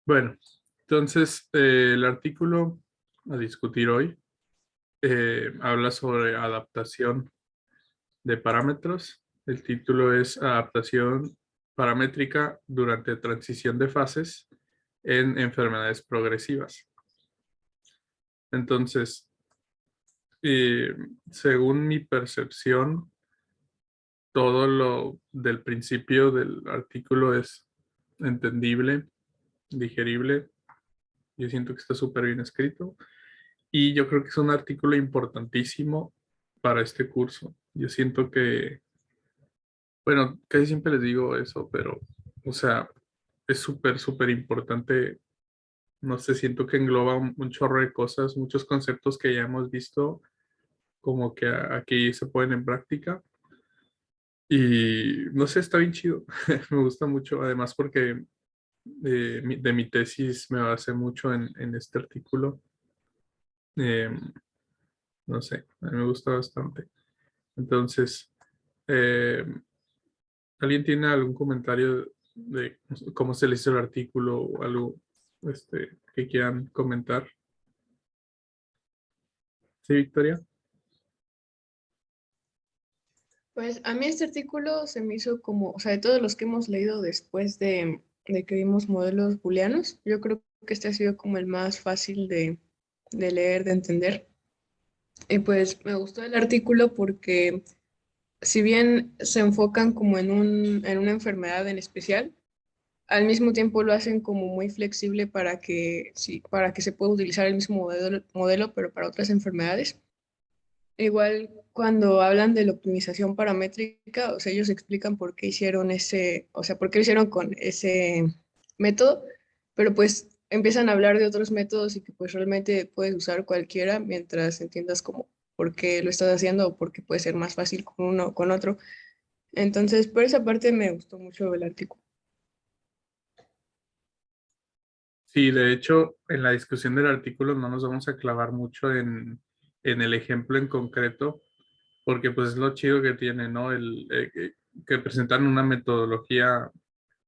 Bueno, entonces el artículo a discutir hoy habla sobre adaptación de parámetros. El título es Adaptación paramétrica durante transición de fases en enfermedades progresivas. Entonces, eh, según mi percepción, todo lo del principio del artículo es entendible, digerible. Yo siento que está súper bien escrito. Y yo creo que es un artículo importantísimo para este curso. Yo siento que, bueno, casi siempre les digo eso, pero, o sea, es súper, súper importante. No sé, siento que engloba un chorro de cosas, muchos conceptos que ya hemos visto, como que aquí se ponen en práctica. Y no sé, está bien chido. Me gusta mucho, además porque de mi tesis me basé mucho en este artículo. Em, no sé, a mí me gusta bastante. Entonces, eh, ¿alguien tiene algún comentario de cómo se le hizo el artículo o algo que quieran comentar? Sí, Victoria. Pues a mí este artículo se me hizo como, o sea, de todos los que hemos leído después de que vimos modelos booleanos, yo creo que este ha sido como el más fácil de leer, de entender. Y pues me gustó el artículo porque si bien se enfocan como en una enfermedad en especial, al mismo tiempo lo hacen como muy flexible para que, sí, para que se pueda utilizar el mismo modelo, pero para otras enfermedades. Igual cuando hablan de la optimización paramétrica, o sea, ellos explican por qué hicieron ese, o sea, por qué lo hicieron con ese método, pero pues empiezan a hablar de otros métodos y que pues realmente puedes usar cualquiera mientras entiendas como por qué lo estás haciendo o por qué puede ser más fácil con uno o con otro. Entonces, por esa parte me gustó mucho el artículo. Sí, de hecho, en la discusión del artículo no nos vamos a clavar mucho en el ejemplo en concreto, porque pues es lo chido que tiene, ¿no? Que presentan una metodología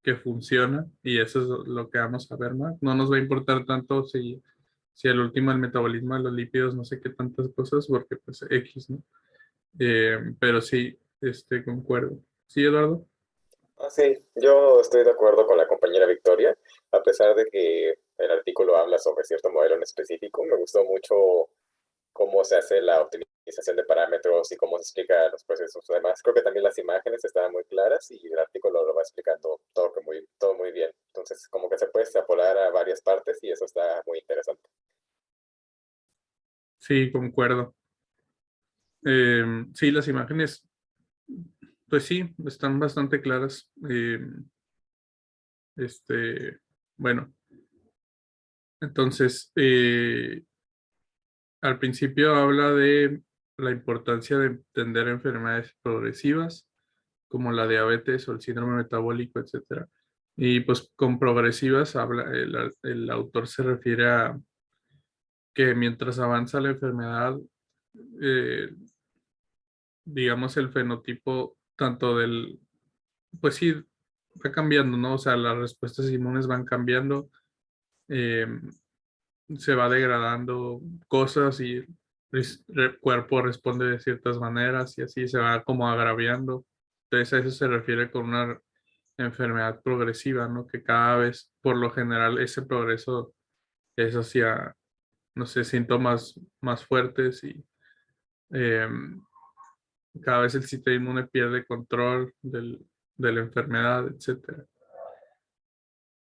que funciona y eso es lo que vamos a ver más. No nos va a importar tanto si al último el metabolismo de los lípidos, no sé qué tantas cosas, porque pues X, ¿no? Pero sí, concuerdo. Sí, Eduardo. Sí, yo estoy de acuerdo con la compañera Victoria, a pesar de que el artículo habla sobre cierto modelo en específico, me gustó mucho cómo se hace la optimización de parámetros y cómo se explica los procesos. Además, creo que también las imágenes estaban muy claras y el artículo lo va explicando todo muy bien. Entonces, como que se puede extrapolar a varias partes y eso está muy interesante. Sí, concuerdo. Sí, las imágenes, pues sí, están bastante claras. Este, bueno, entonces, al principio habla de la importancia de entender enfermedades progresivas, como la diabetes o el síndrome metabólico, etcétera. Y pues con progresivas el autor se refiere a que mientras avanza la enfermedad, eh, digamos el fenotipo tanto pues sí, va cambiando, ¿no? O sea, las respuestas inmunes van cambiando, eh, se va degradando cosas y el cuerpo responde de ciertas maneras y así se va como agraviando. Entonces a eso se refiere con una enfermedad progresiva, ¿no? Que cada vez, por lo general, ese progreso es hacia, no sé, síntomas más fuertes y eh, cada vez el sistema inmune pierde control de la enfermedad, etcétera.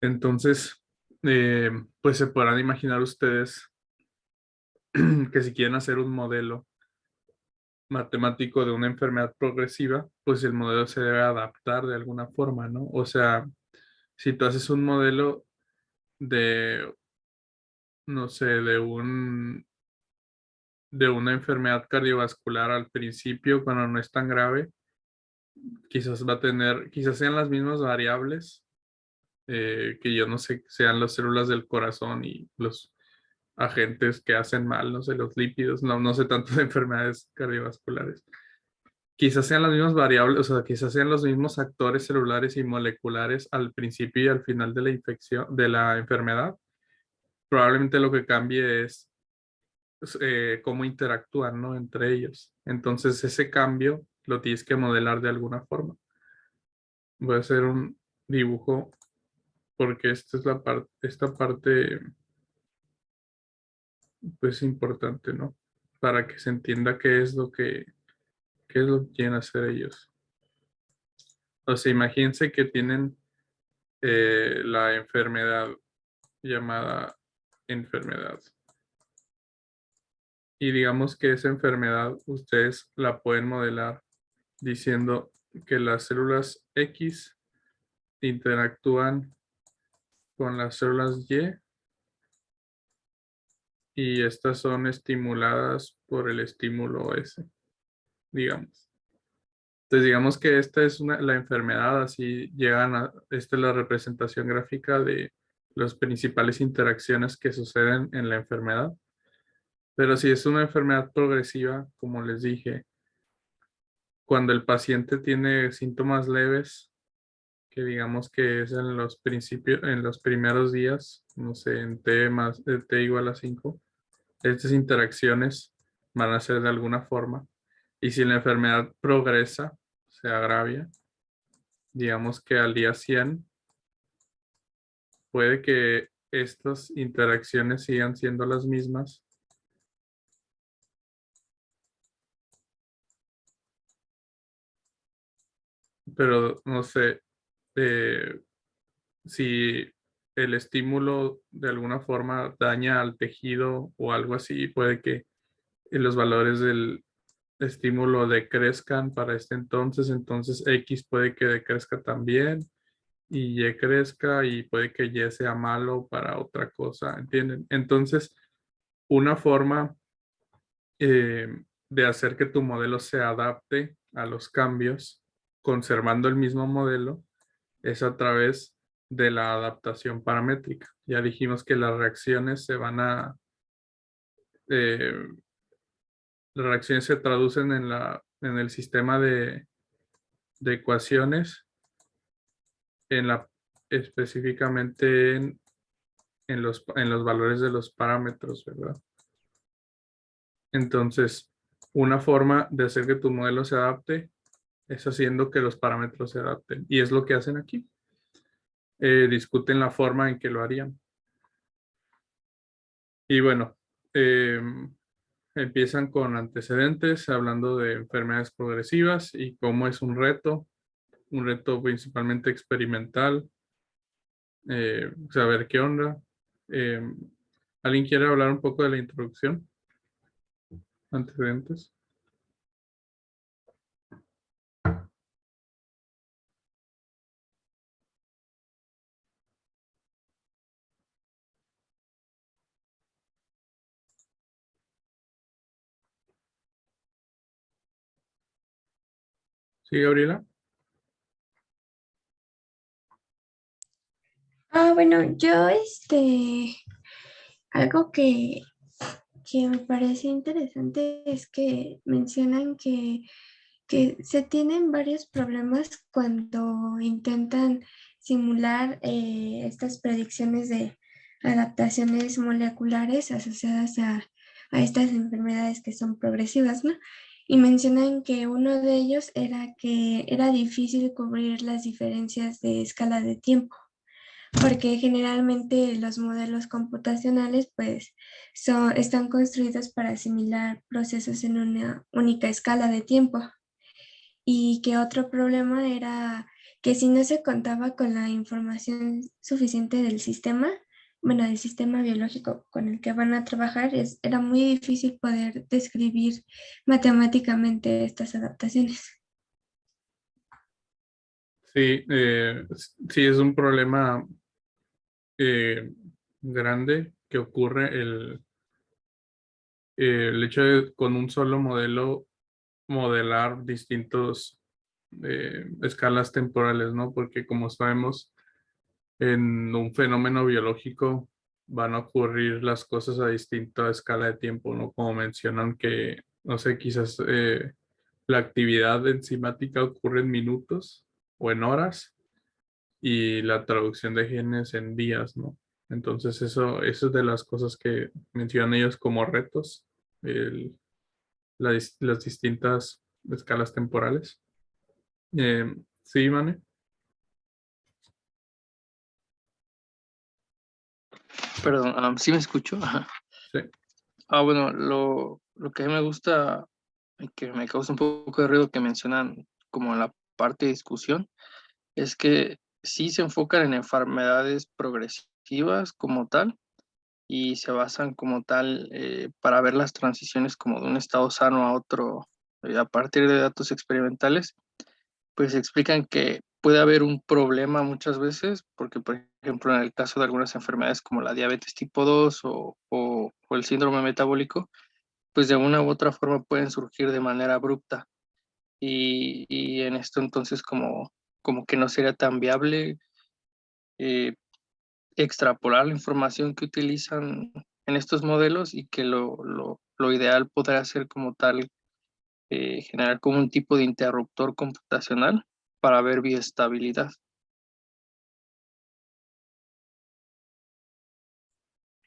Entonces, pues se podrán imaginar ustedes que si quieren hacer un modelo matemático de una enfermedad progresiva, pues el modelo se debe adaptar de alguna forma, ¿no? O sea, si tú haces un modelo de, no sé, de una enfermedad cardiovascular al principio, cuando no es tan grave, quizás va a tener, quizás sean las mismas variables, que yo no sé, sean las células del corazón y los agentes que hacen mal, no sé, los lípidos, no sé tanto de enfermedades cardiovasculares. quizás sean las mismas variables, o sea, quizás sean los mismos actores celulares y moleculares al principio y al final de la infección, de la enfermedad. Probablemente lo que cambie es cómo interactúan, ¿no? Entre ellos. Entonces, ese cambio lo tienes que modelar de alguna forma. Voy a hacer un dibujo porque esta es esta parte, pues, importante, ¿no? Para que se entienda qué es lo que quieren hacer ellos. O sea, imagínense que tienen la enfermedad llamada enfermedad. Y digamos que esa enfermedad ustedes la pueden modelar diciendo que las células X interactúan con las células y estas son estimuladas por el estímulo S, digamos. Entonces digamos que esta es la enfermedad, así esta es la representación gráfica de las principales interacciones que suceden en la enfermedad. Pero si es una enfermedad progresiva, como les dije, cuando el paciente tiene síntomas leves, que digamos que es en los principios, en los primeros días, no sé, en T igual a 5, estas interacciones van a ser de alguna forma. Y si la enfermedad progresa, se agravia, digamos que al día 100 puede que estas interacciones sigan siendo las mismas, pero no sé si el estímulo de alguna forma daña al tejido o algo así, puede que los valores del estímulo decrezcan para entonces X puede que decrezca también y Y crezca y puede que Y sea malo para otra cosa, ¿entienden? Entonces, una forma eh, de hacer que tu modelo se adapte a los cambios, conservando el mismo modelo, es a través de la adaptación paramétrica. Ya dijimos que las reacciones eh, las reacciones se traducen en el sistema de ecuaciones, específicamente en los valores de los parámetros, ¿verdad? Entonces, una forma de hacer que tu modelo se adapte es haciendo que los parámetros se adapten. Y es lo que hacen aquí. Discuten la forma en que lo harían. Y bueno, empiezan con antecedentes, hablando de enfermedades progresivas y cómo es un reto principalmente experimental, saber qué onda. Eh, ¿Alguien quiere hablar un poco de la introducción? Antecedentes. Sí, Gabriela. Bueno, yo algo que me parece interesante es que mencionan que se tienen varios problemas cuando intentan simular estas predicciones de adaptaciones moleculares asociadas a estas enfermedades que son progresivas, ¿no? Y mencionan que uno de ellos era que era difícil cubrir las diferencias de escala de tiempo porque generalmente los modelos computacionales pues están construidos para asimilar procesos en una única escala de tiempo y que otro problema era que si no se contaba con la información suficiente del sistema, bueno, del sistema biológico con el que van a trabajar, era muy difícil poder describir matemáticamente estas adaptaciones. Sí, sí es un problema eh, grande que ocurre el hecho de con un solo modelo modelar distintos escalas temporales, ¿no? Porque como sabemos, en un fenómeno biológico van a ocurrir las cosas a distinta escala de tiempo, ¿no? Como mencionan que, no sé, quizás la actividad enzimática ocurre en minutos o en horas y la traducción de genes en días, ¿no? Entonces eso es de las cosas que mencionan ellos como retos, las distintas escalas temporales. Sí, Mane. Perdón, ¿sí me escucho? Ajá. Sí. Bueno, lo que a mí me gusta y que me causa un poco de ruido que mencionan como en la parte de discusión es que sí se enfocan en enfermedades progresivas como tal y se basan como tal para ver las transiciones como de un estado sano a otro a partir de datos experimentales, pues explican que puede haber un problema muchas veces, porque por ejemplo en el caso de algunas enfermedades como la diabetes tipo 2 o el síndrome metabólico, pues de una u otra forma pueden surgir de manera abrupta. Y en esto entonces como que no sería tan viable eh, extrapolar la información que utilizan en estos modelos y que lo ideal podría ser como tal generar como un tipo de interruptor computacional para ver bioestabilidad.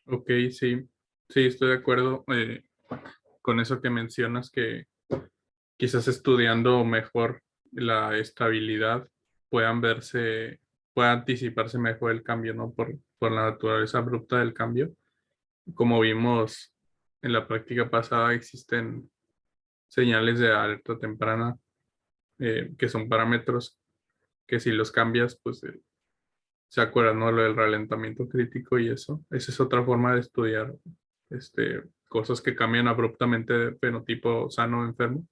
Ok, sí. Sí, estoy de acuerdo con eso que mencionas, que quizás estudiando mejor la estabilidad pueda anticiparse mejor el cambio, ¿no? Por la naturaleza abrupta del cambio. Como vimos en la práctica pasada, existen señales de alerta temprana, que son parámetros que si los cambias, pues se acuerdan, ¿no? Lo del ralentamiento crítico y eso. Esa es otra forma de estudiar cosas que cambian abruptamente de fenotipo sano o enfermo.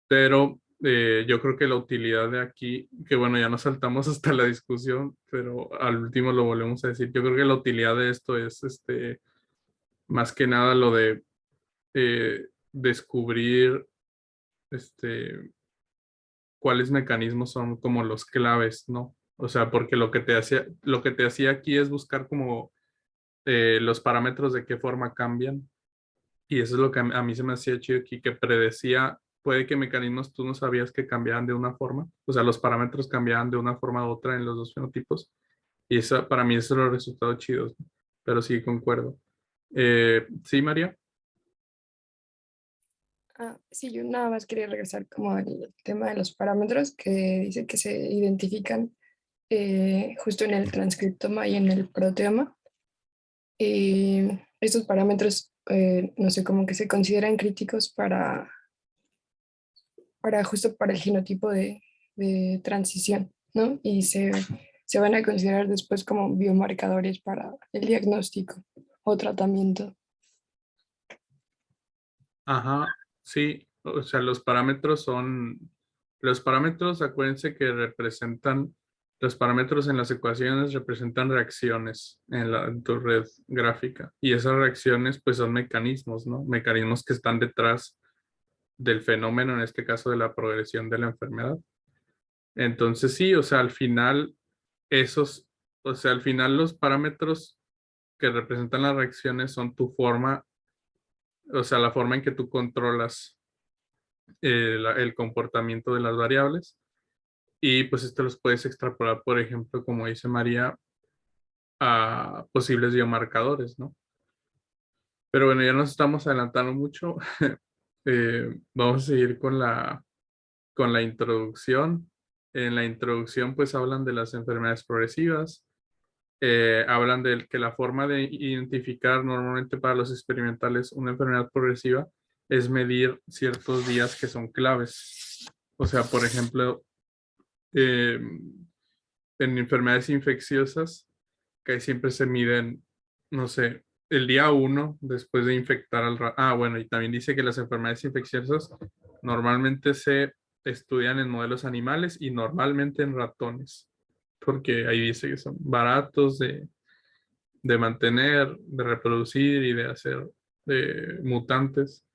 Pero yo creo que la utilidad de aquí, que bueno, ya nos saltamos hasta la discusión, pero al último lo volvemos a decir. Yo creo que la utilidad de esto es más que nada lo de descubrir cuáles mecanismos son como los claves, ¿no? O sea, porque lo que te hacía aquí es buscar como los parámetros de qué forma cambian. Y eso es lo que a mí se me hacía chido aquí, que predecía, puede que mecanismos tú no sabías que cambiaban de una forma, o sea, los parámetros cambiaban de una forma u otra en los dos fenotipos. Y eso, para mí, eso es los resultados chidos, ¿no? Pero sí, concuerdo. Sí, María. Sí, yo nada más quería regresar como al tema de los parámetros que dice que se identifican justo en el transcriptoma y en el proteoma. Y estos parámetros, no sé, como que se consideran críticos para justo para el genotipo de transición, ¿no? Y se van a considerar después como biomarcadores para el diagnóstico o tratamiento. Ajá, sí, o sea, los parámetros, acuérdense que los parámetros en las ecuaciones representan reacciones en tu red gráfica. Y esas reacciones pues son mecanismos, ¿no? Mecanismos que están detrás del fenómeno, en este caso de la progresión de la enfermedad. Entonces sí, o sea, esos, al final los parámetros que representan las reacciones son tu forma, o sea, la forma en que tú controlas el comportamiento de las variables. Y pues esto los puedes extrapolar, por ejemplo, como dice María, a posibles biomarcadores, ¿no? Pero bueno, ya nos estamos adelantando mucho. Vamos a seguir con la introducción. En la introducción pues hablan de las enfermedades progresivas. Hablan de que la forma de identificar normalmente para los experimentales una enfermedad progresiva es medir ciertos días que son claves. O sea, por ejemplo, eh, en enfermedades infecciosas, que siempre se miden, no sé, el día uno después de infectar al ratón. Ah, bueno, y también dice que las enfermedades infecciosas normalmente se estudian en modelos animales y normalmente en ratones, porque ahí dice que son baratos de mantener, de reproducir y de hacer mutantes.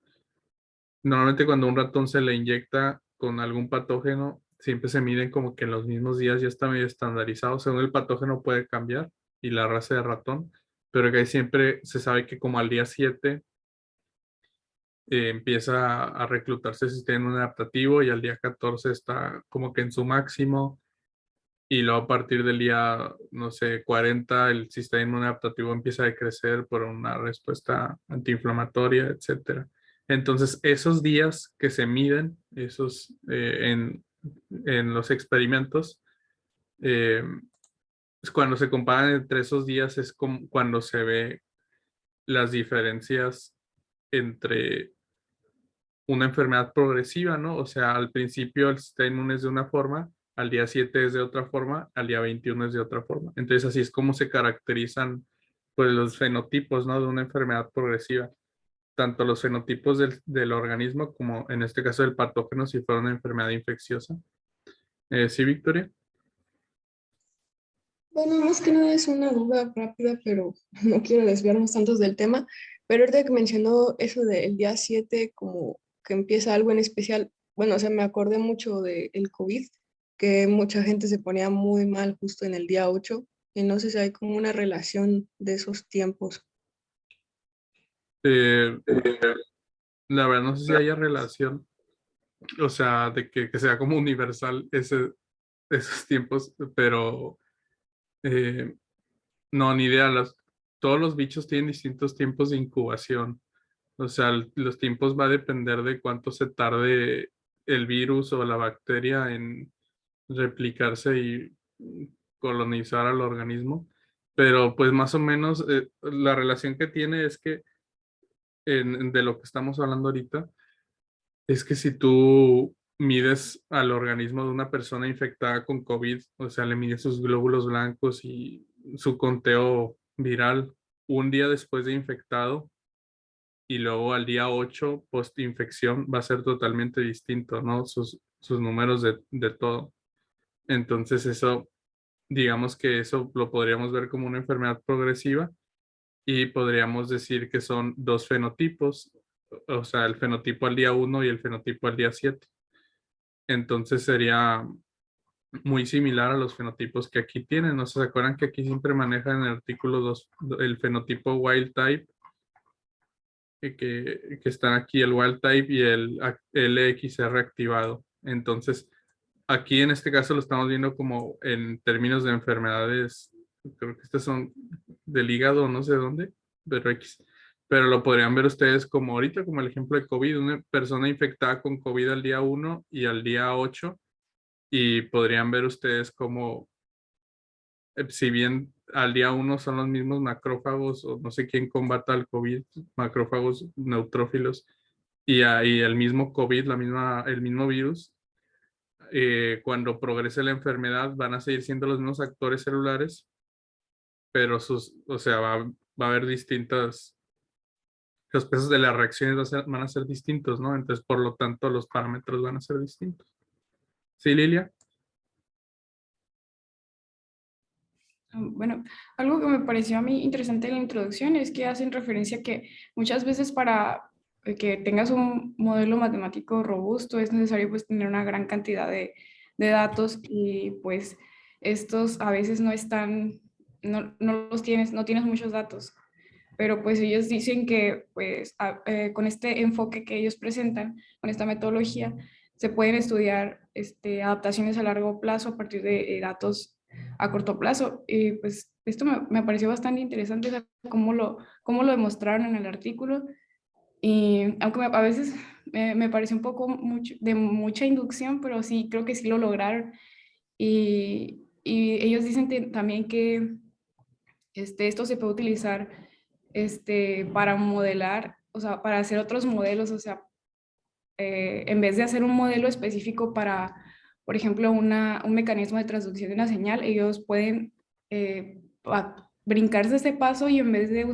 Normalmente cuando a un ratón se le inyecta con algún patógeno, siempre se miden como que en los mismos días, ya está medio estandarizado, según el patógeno puede cambiar y la raza de ratón, pero que ahí siempre se sabe que como al día 7 empieza a reclutarse el sistema inmune adaptativo y al día 14 está como que en su máximo. Y luego a partir del día, no sé, 40, el sistema inmune adaptativo empieza a decrecer por una respuesta antiinflamatoria, etcétera. Entonces, esos días que se miden, esos en los experimentos, eh, es cuando se comparan entre esos días es como cuando se ve las diferencias entre una enfermedad progresiva, ¿no? O sea, al principio el sistema inmune es de una forma, al día 7 es de otra forma, al día 21 es de otra forma. Entonces, así es como se caracterizan pues, los fenotipos, ¿no? De una enfermedad progresiva. Tanto los fenotipos del organismo como en este caso del patógeno si fuera una enfermedad infecciosa. ¿Sí, Victoria? Bueno, más que nada es una duda rápida, pero no quiero desviarnos tantos del tema. Pero ahorita que mencionó eso del día 7 como que empieza algo en especial, bueno, o sea, me acordé mucho del COVID, que mucha gente se ponía muy mal justo en el día 8, y no sé si hay como una relación de esos tiempos. Eh, la verdad no sé si haya relación, o sea, de que sea como universal esos tiempos, pero eh, no, ni idea. Todos los bichos tienen distintos tiempos de incubación. O sea, los tiempos va a depender de cuánto se tarde el virus o la bacteria en replicarse y colonizar al organismo. Pero pues más o menos la relación que tiene es que de lo que estamos hablando ahorita es que si tú mides al organismo de una persona infectada con COVID, o sea, le mides sus glóbulos blancos y su conteo viral un día después de infectado y luego al día 8 post-infección va a ser totalmente distinto, ¿no? Sus números de todo. Entonces eso, digamos que eso lo podríamos ver como una enfermedad progresiva y podríamos decir que son dos fenotipos, o sea, el fenotipo al día 1 y el fenotipo al día 7. Entonces sería muy similar a los fenotipos que aquí tienen. ¿No se acuerdan que aquí siempre manejan en el artículo 2 el fenotipo wild type? Que están aquí el wild type y el LXR activado. Entonces, aquí en este caso lo estamos viendo como en términos de enfermedades, creo que estas son del hígado, no sé dónde, pero X. Pero lo podrían ver ustedes como ahorita, como el ejemplo de COVID, una persona infectada con COVID al día 1 y al día 8, y podrían ver ustedes como, si bien al día 1 son los mismos macrófagos, o no sé quién combata al COVID, macrófagos neutrófilos, y ahí el mismo COVID, el mismo virus, cuando progrese la enfermedad van a seguir siendo los mismos actores celulares, pero o sea, va a haber los pesos de las reacciones van a ser distintos, ¿no? Entonces, por lo tanto, los parámetros van a ser distintos. ¿Sí, Lilia? Bueno, algo que me pareció a mí interesante en la introducción es que hacen referencia a que muchas veces para que tengas un modelo matemático robusto es necesario pues tener una gran cantidad de datos y pues estos a veces no están, no los tienes, no tienes muchos datos, pero pues ellos dicen que pues con este enfoque que ellos presentan, con esta metodología, se pueden estudiar adaptaciones a largo plazo a partir de datos a corto plazo. Y pues esto me pareció bastante interesante, o sea, cómo lo demostraron en el artículo. Y aunque a veces me pareció un poco de mucha inducción, pero sí, creo que sí lo lograron. Y ellos dicen también que esto se puede utilizar para modelar, o sea, para hacer otros modelos, o sea, en vez de hacer un modelo específico para, por ejemplo, un mecanismo de transducción de una señal, ellos pueden brincarse este paso y en vez de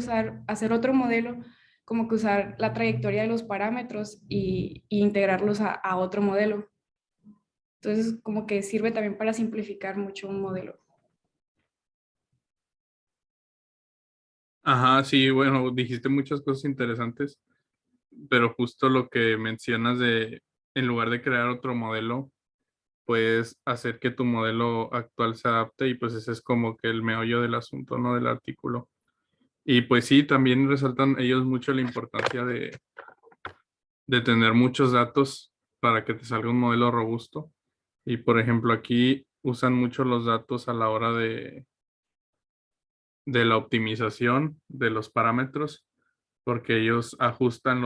hacer otro modelo, como que usar la trayectoria de los parámetros y integrarlos a otro modelo. Entonces, como que sirve también para simplificar mucho un modelo. Ajá, sí, bueno, dijiste muchas cosas interesantes, pero justo lo que mencionas en lugar de crear otro modelo, puedes hacer que tu modelo actual se adapte y pues ese es como que el meollo del asunto, ¿no? Del artículo. Y pues sí, también resaltan ellos mucho la importancia de tener muchos datos para que te salga un modelo robusto. Y por ejemplo, aquí usan mucho los datos a la hora de la optimización de los parámetros, porque ellos ajustan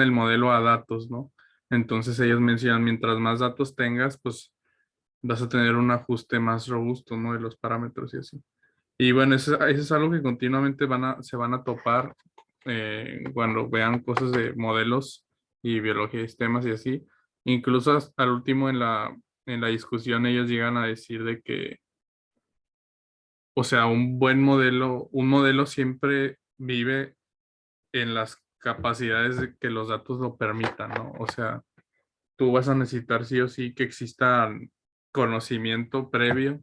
el modelo a datos, ¿no? Entonces ellos mencionan, mientras más datos tengas, pues vas a tener un ajuste más robusto, ¿no? De los parámetros y así. Y bueno, eso es algo que continuamente se van a topar cuando vean cosas de modelos y biología de sistemas y así. Incluso al último en la discusión ellos llegan a decir de que, o sea, un modelo siempre vive en las capacidades de que los datos lo permitan, ¿no? O sea, tú vas a necesitar sí o sí que exista conocimiento previo,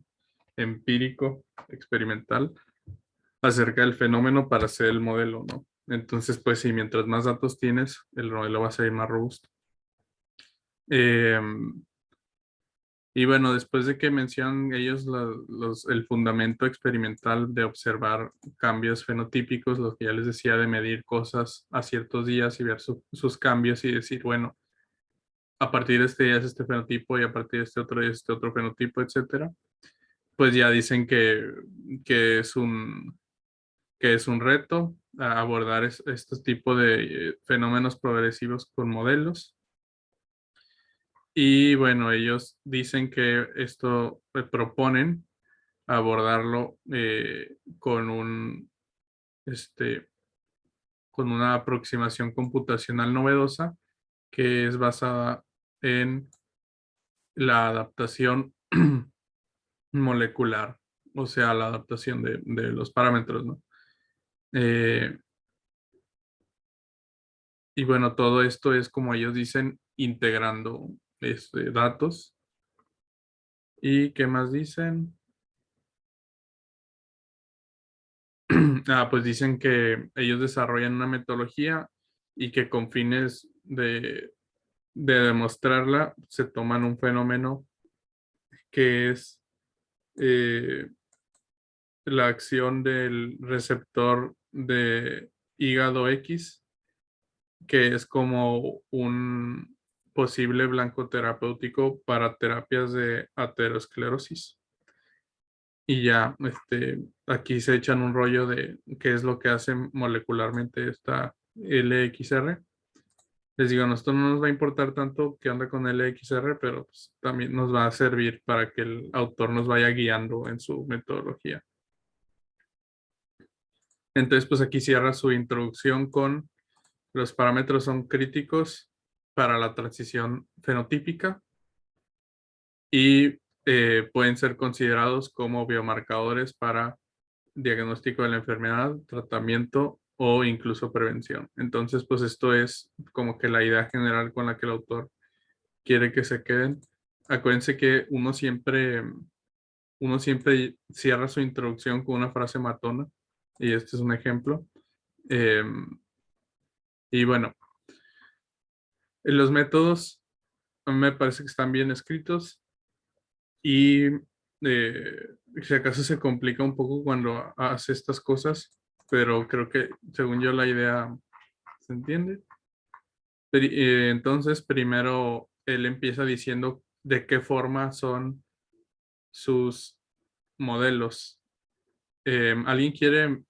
empírico, experimental, acerca del fenómeno para hacer el modelo, ¿no? Entonces, pues sí, mientras más datos tienes, el modelo va a ser más robusto. Eh, y bueno, después de que mencionan ellos el fundamento experimental de observar cambios fenotípicos, lo que ya les decía de medir cosas a ciertos días y ver sus cambios y decir, bueno, a partir de este día es este fenotipo y a partir de este otro día es este otro fenotipo, etcétera, pues ya dicen que que es un reto abordar este tipo de fenómenos progresivos con modelos. Y bueno, ellos dicen que esto proponen abordarlo este, con una aproximación computacional novedosa que es basada en la adaptación molecular, o sea, la adaptación de los parámetros, ¿no? Eh, y bueno, todo esto es como ellos dicen, integrando datos. ¿Y qué más dicen? Pues dicen que ellos desarrollan una metodología y que con fines de demostrarla se toman un fenómeno que es eh, la acción del receptor de hígado X, que es como un posible blanco terapéutico para terapias de aterosclerosis. Y ya, aquí se echan un rollo de qué es lo que hace molecularmente esta LXR. Les digo, a nosotros no nos va a importar tanto qué onda con LXR, pero pues, también nos va a servir para que el autor nos vaya guiando en su metodología. Entonces, pues aquí cierra su introducción con los parámetros son críticos para la transición fenotípica y pueden ser considerados como biomarcadores para diagnóstico de la enfermedad, tratamiento o incluso prevención. Entonces, pues esto es como que la idea general con la que el autor quiere que se queden. Acuérdense que uno siempre cierra su introducción con una frase matona y este es un ejemplo. Eh, y bueno, los métodos a mí me parece que están bien escritos y si acaso se complica un poco cuando hace estas cosas, pero creo que según yo la idea se entiende. Entonces, primero él empieza diciendo de qué forma son sus modelos. ¿Alguien quiere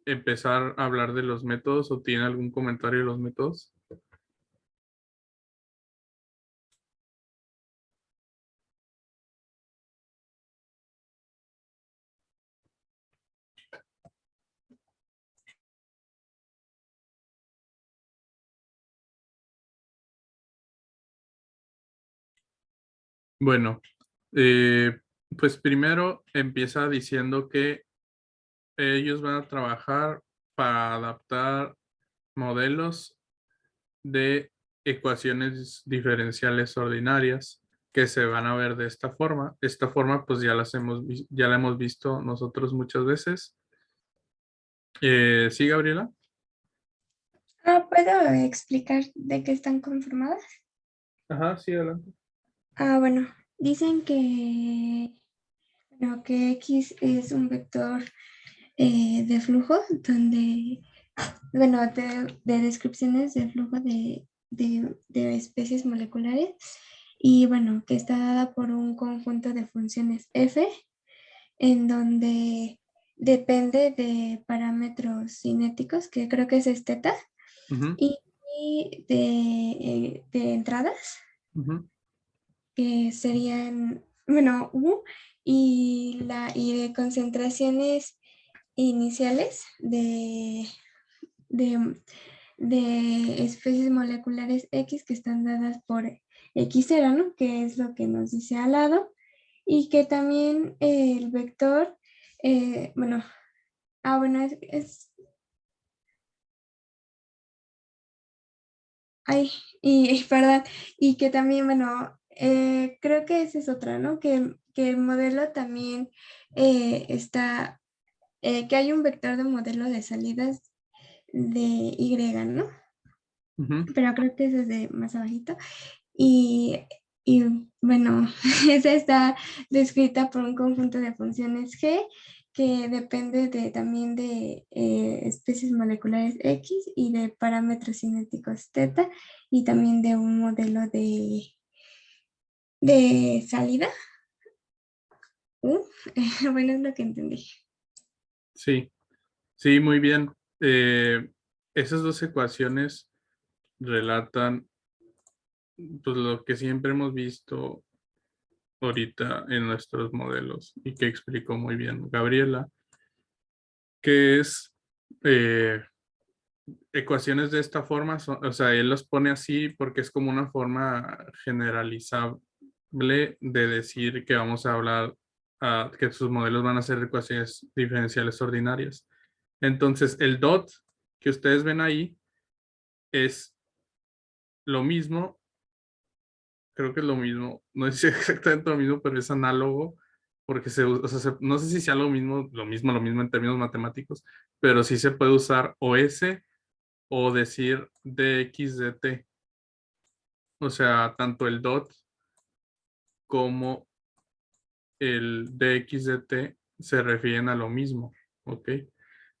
empezar a hablar de los métodos o tiene algún comentario de los métodos? Bueno, pues primero empieza diciendo que ellos van a trabajar para adaptar modelos de ecuaciones diferenciales ordinarias que se van a ver de esta forma. Esta forma pues ya la hemos visto nosotros muchas veces. ¿Sí, Gabriela? ¿Puedo explicar de qué están conformadas? Ajá, sí, adelante. Bueno, dicen bueno, que X es un vector de flujo donde bueno, de descripciones de flujo de especies moleculares y bueno, que está dada por un conjunto de funciones f en donde depende de parámetros cinéticos, que creo que es θ, Ujú, y de entradas, ujú. que serían, bueno, U, y de concentraciones iniciales de, de especies moleculares X que están dadas por X0, ¿no? Que es lo que nos dice al lado, y que también el vector, bueno, bueno, ay, perdón, y que también, bueno, creo que esa es otra, ¿no? Que el modelo también está, que hay un vector de modelo de salidas de Y, ¿no? Ujú. Pero creo que ese es de más abajito. Y, y bueno, esa está descrita por un conjunto de funciones G que depende también de especies moleculares X y de parámetros cinéticos θ y también de un modelo de salida U. Bueno, es lo que entendí. Sí, sí, muy bien. Esas dos ecuaciones relatan pues, lo que siempre hemos visto ahorita en nuestros modelos y que explicó muy bien Gabriela, que es ecuaciones de esta forma, o sea, él los pone así porque es como una forma generalizable de decir que vamos a hablar, que sus modelos van a ser ecuaciones diferenciales ordinarias. Entonces, el DOT que ustedes ven ahí es lo mismo, creo que es lo mismo, no es exactamente lo mismo, pero es análogo, porque o sea, no sé si sea lo mismo en términos matemáticos, pero sí se puede usar OS o decir dx dt. O sea, tanto el dot como el dx dt se refieren a lo mismo, ¿ok?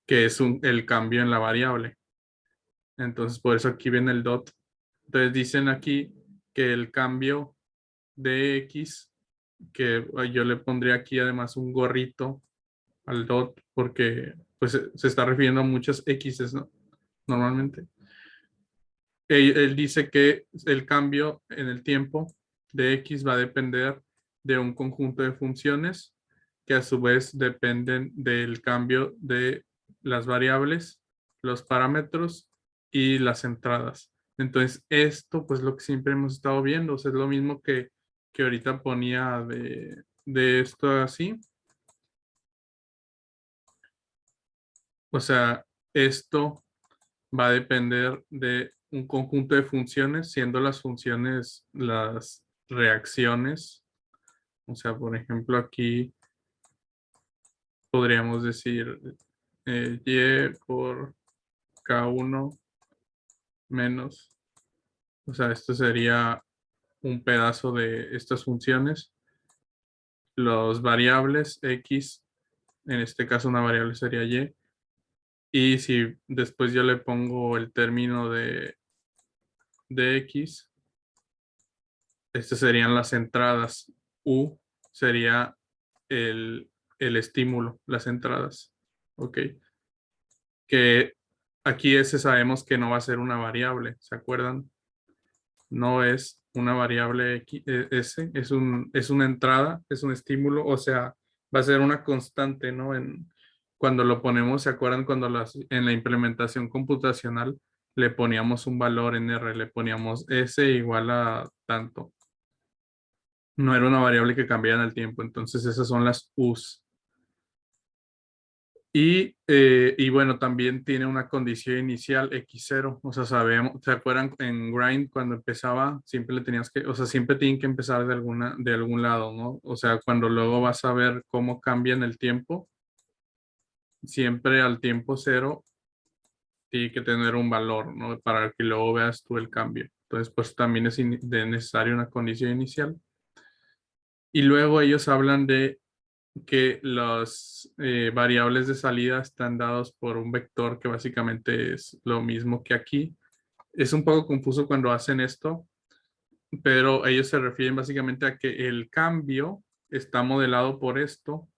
Que es el cambio en la variable. Entonces, por eso aquí viene el dot. Entonces, dicen aquí que el cambio de x, que yo le pondría aquí además un gorrito al dot, porque pues se está refiriendo a muchas x's, ¿no? Normalmente. Él dice que el cambio en el tiempo de x va a depender de un conjunto de funciones que a su vez dependen del cambio de las variables, los parámetros y las entradas. Entonces, esto, pues lo que siempre hemos estado viendo, o sea, es lo mismo que ahorita ponía de esto así. O sea, esto va a depender de un conjunto de funciones, siendo las funciones las reacciones. O sea, por ejemplo, aquí podríamos decir y por k1 menos, o sea, esto sería un pedazo de estas funciones. Los variables x, en este caso una variable sería y. Y si después yo le pongo el término de x, estas serían las entradas. U sería el estímulo, las entradas. ¿Ok? Que aquí ese sabemos que no va a ser una variable, ¿se acuerdan? No es una variable S, es una entrada, es un estímulo, o sea, va a ser una constante, ¿no? Cuando lo ponemos, ¿se acuerdan cuando en la implementación computacional le poníamos un valor en R, le poníamos S igual a tanto? No era una variable que cambiara en el tiempo, entonces esas son las U's. Y bueno, también tiene una condición inicial x0, o sea, sabemos, ¿se acuerdan en grind cuando empezaba? Siempre le tenías que, o sea, siempre tienen que empezar de algún lado, ¿no? O sea, cuando luego vas a ver cómo cambia en el tiempo, siempre al tiempo cero tiene que tener un valor, ¿no? Para que luego veas tú el cambio. Entonces, pues también es necesario una condición inicial. Y luego ellos hablan de que las variables de salida están dados por un vector que básicamente es lo mismo que aquí. Es un poco confuso cuando hacen esto, pero ellos se refieren básicamente a que el cambio está modelado por esto,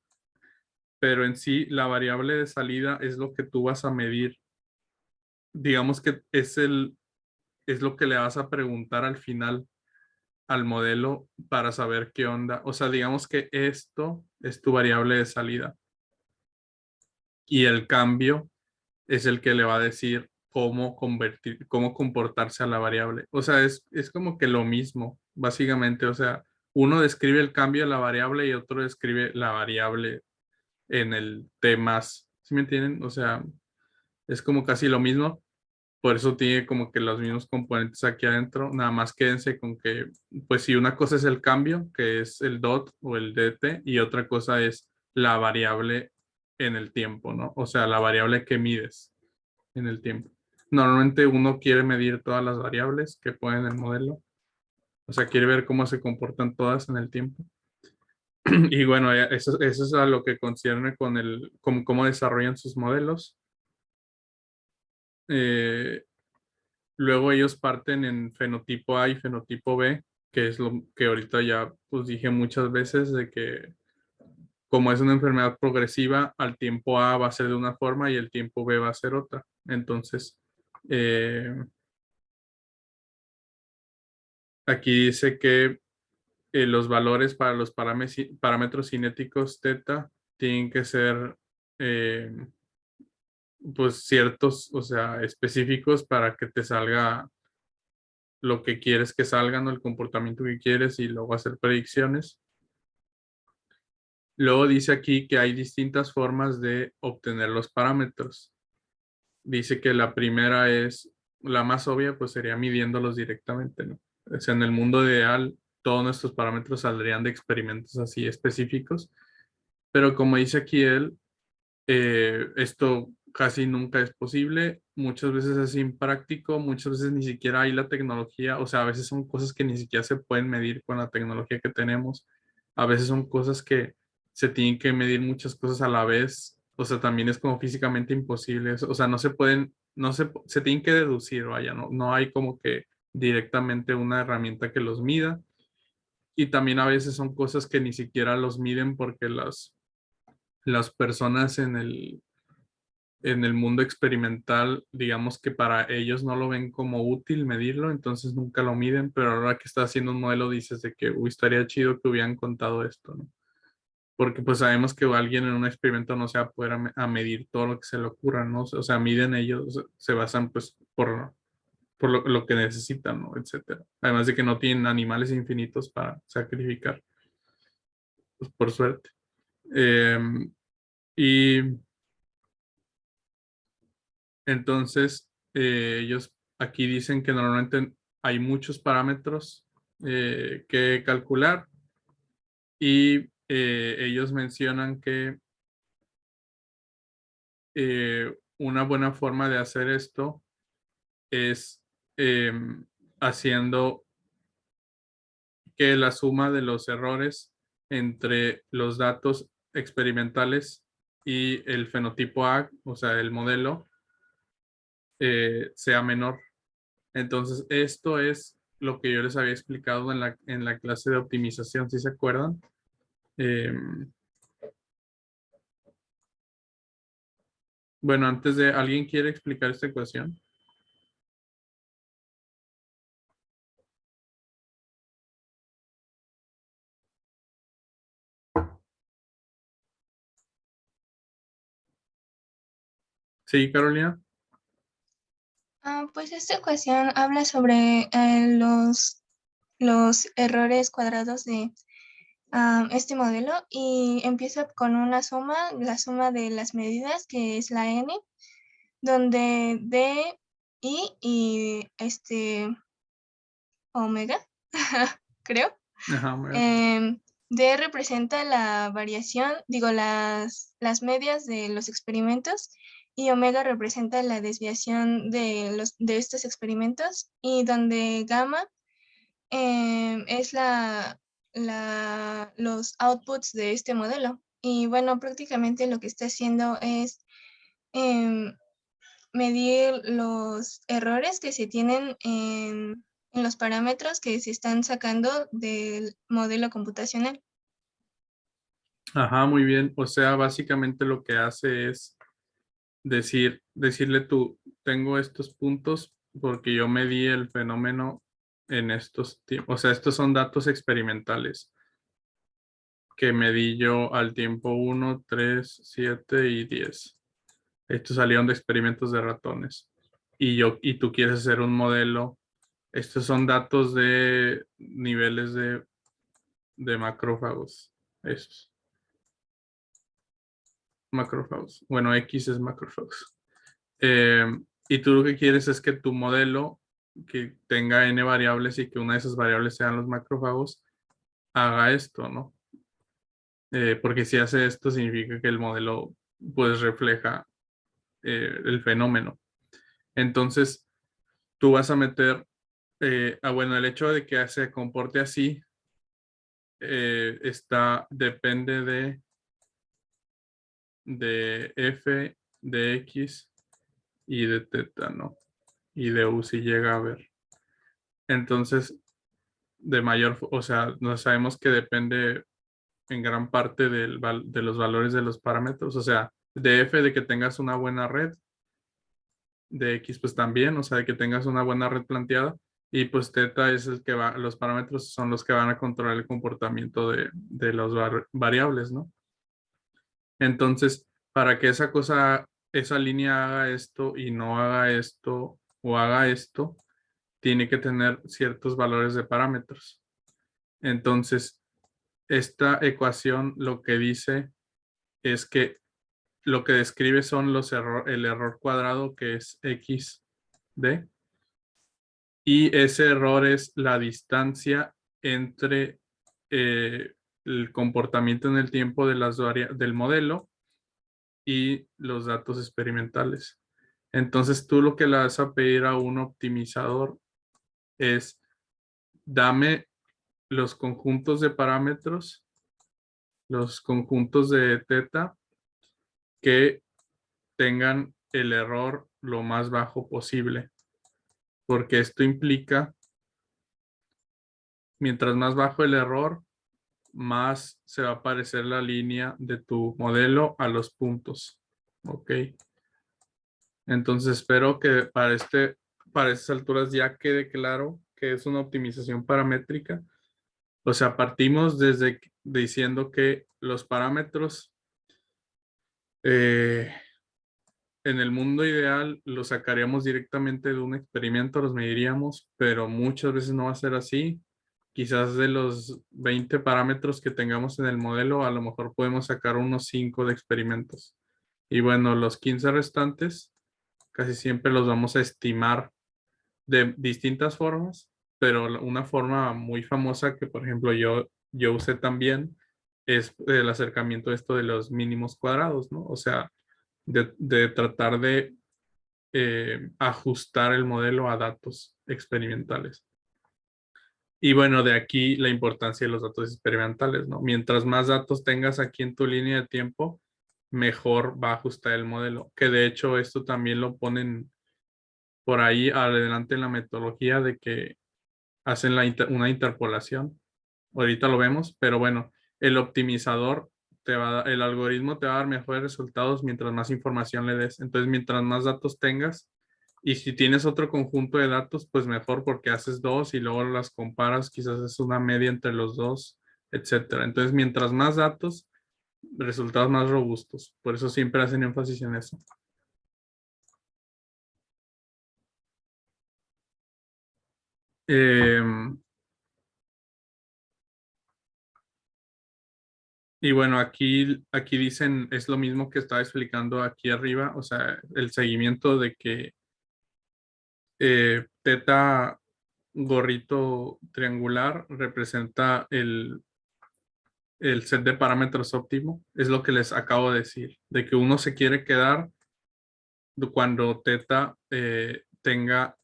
pero en sí la variable de salida es lo que tú vas a medir. Digamos que es lo que le vas a preguntar al final al modelo para saber qué onda. O sea, digamos que esto es tu variable de salida y el cambio es el que le va a decir cómo convertir, cómo comportarse a la variable. O sea, es como que lo mismo, básicamente. O sea, uno describe el cambio de la variable y otro describe la variable en el T más. ¿Sí me entienden? O sea, es como casi lo mismo. Por eso tiene como que los mismos componentes aquí adentro. Nada más quédense con que, pues si una cosa es el cambio, que es el dot o el dt, y otra cosa es la variable en el tiempo, ¿no? O sea, la variable que mides en el tiempo. Normalmente uno quiere medir todas las variables que pone en el modelo. O sea, quiere ver cómo se comportan todas en el tiempo. Y bueno, eso es a lo que concierne con cómo desarrollan sus modelos. Luego ellos parten en fenotipo A y fenotipo B, que es lo que ahorita ya pues dije muchas veces, de que como es una enfermedad progresiva, al tiempo A va a ser de una forma y el tiempo B va a ser otra. Entonces, eh, aquí dice que los valores para los parámetros cinéticos teta tienen que ser eh, pues ciertos, o sea, específicos para que te salga lo que quieres que salga, ¿no? El comportamiento que quieres y luego hacer predicciones. Luego dice aquí que hay distintas formas de obtener los parámetros. Dice que la primera es, la más obvia, pues sería midiéndolos directamente, ¿no? O sea, en el mundo ideal, todos nuestros parámetros saldrían de experimentos así específicos, pero como dice aquí él, esto casi nunca es posible, muchas veces es impráctico, muchas veces ni siquiera hay la tecnología, o sea, a veces son cosas que ni siquiera se pueden medir con la tecnología que tenemos, a veces son cosas que se tienen que medir muchas cosas a la vez, o sea, también es como físicamente imposible, o sea, no se pueden, no se tienen que deducir, vaya, no hay como que directamente una herramienta que los mida, y también a veces son cosas que ni siquiera los miden porque las personas en el mundo experimental, digamos que para ellos no lo ven como útil medirlo, entonces nunca lo miden, pero ahora que está haciendo un modelo dices de que, uy, estaría chido que hubieran contado esto, ¿no? Porque pues sabemos que alguien en un experimento no se va a poder a medir todo lo que se le ocurra, ¿no? O sea, miden ellos, se basan pues por lo que necesitan, ¿no? Etcétera. Además de que no tienen animales infinitos para sacrificar, pues por suerte. Y entonces, ellos aquí dicen que normalmente hay muchos parámetros que calcular y ellos mencionan que una buena forma de hacer esto es haciendo que la suma de los errores entre los datos experimentales y el fenotipo A, o sea, el modelo, sea menor. Entonces, esto es lo que yo les había explicado en la clase de optimización, ¿sí se acuerdan? Bueno, antes de, ¿alguien quiere explicar esta ecuación? Sí, Carolina. Pues esta ecuación habla sobre los errores cuadrados de este modelo y empieza con una suma, la suma de las medidas, que es la n, donde d, i y omega, creo. Ajá, bueno. D representa la variación, digo, las medias de los experimentos, y omega representa la desviación de estos experimentos, y donde gamma es los outputs de este modelo. Y bueno, prácticamente lo que está haciendo es em, medir los errores que se tienen en los parámetros que se están sacando del modelo computacional. Ajá, muy bien. O sea, básicamente lo que hace es decirle tú, tengo estos puntos porque yo medí el fenómeno en estos tiempos. O sea, estos son datos experimentales que medí yo al tiempo 1, 3, 7 y 10. Estos salieron de experimentos de ratones. Y tú quieres hacer un modelo. Estos son datos de niveles de macrófagos. Esos. Macrófagos. Bueno, X es macrófagos. Eh, y tú lo que quieres es que tu modelo, que tenga n variables y que una de esas variables sean los macrófagos, haga esto, ¿no? Porque si hace esto significa que el modelo pues refleja el fenómeno. Entonces, tú vas a meter, bueno, el hecho de que se comporte así depende de f, de x y de teta, ¿no? Y de u si llega a ver. Entonces, o sea, no sabemos que depende en gran parte de los valores de los parámetros, o sea, de f de que tengas una buena red, de x pues también, o sea, de que tengas una buena red planteada, y pues teta es el que va, los parámetros son los que van a controlar el comportamiento de las variables, ¿no? Entonces, para que esa línea haga esto y no haga esto o haga esto, tiene que tener ciertos valores de parámetros. Entonces, esta ecuación lo que dice es que lo que describe son el error cuadrado, que es xd, y ese error es la distancia entre el comportamiento en el tiempo del modelo y los datos experimentales. Entonces tú lo que le vas a pedir a un optimizador es: dame los conjuntos de parámetros, los conjuntos de teta que tengan el error lo más bajo posible, porque esto implica, mientras más bajo el error, más se va a parecer la línea de tu modelo a los puntos. Ok. Entonces espero que para estas alturas ya quede claro que es una optimización paramétrica. O sea, partimos diciendo que los parámetros en el mundo ideal los sacaríamos directamente de un experimento, los mediríamos, pero muchas veces no va a ser así. Quizás de los 20 parámetros que tengamos en el modelo, a lo mejor podemos sacar unos 5 de experimentos. Y bueno, los 15 restantes casi siempre los vamos a estimar de distintas formas, pero una forma muy famosa que, por ejemplo, yo usé también es el acercamiento a esto de los mínimos cuadrados, ¿no? O sea, de tratar de ajustar el modelo a datos experimentales. Y bueno, de aquí la importancia de los datos experimentales, ¿no? Mientras más datos tengas aquí en tu línea de tiempo, mejor va a ajustar el modelo. Que de hecho esto también lo ponen por ahí adelante en la metodología de que hacen una interpolación. Ahorita lo vemos, pero bueno, el optimizador el algoritmo te va a dar mejores resultados mientras más información le des. Entonces, mientras más datos tengas, y si tienes otro conjunto de datos, pues mejor, porque haces dos y luego las comparas, quizás es una media entre los dos, etcétera. Entonces, mientras más datos, resultados más robustos. Por eso siempre hacen énfasis en eso. Y bueno, aquí dicen, es lo mismo que estaba explicando aquí arriba, o sea, el seguimiento de que teta gorrito triangular representa el set de parámetros óptimo, es lo que les acabo de decir, de que uno se quiere quedar cuando teta tenga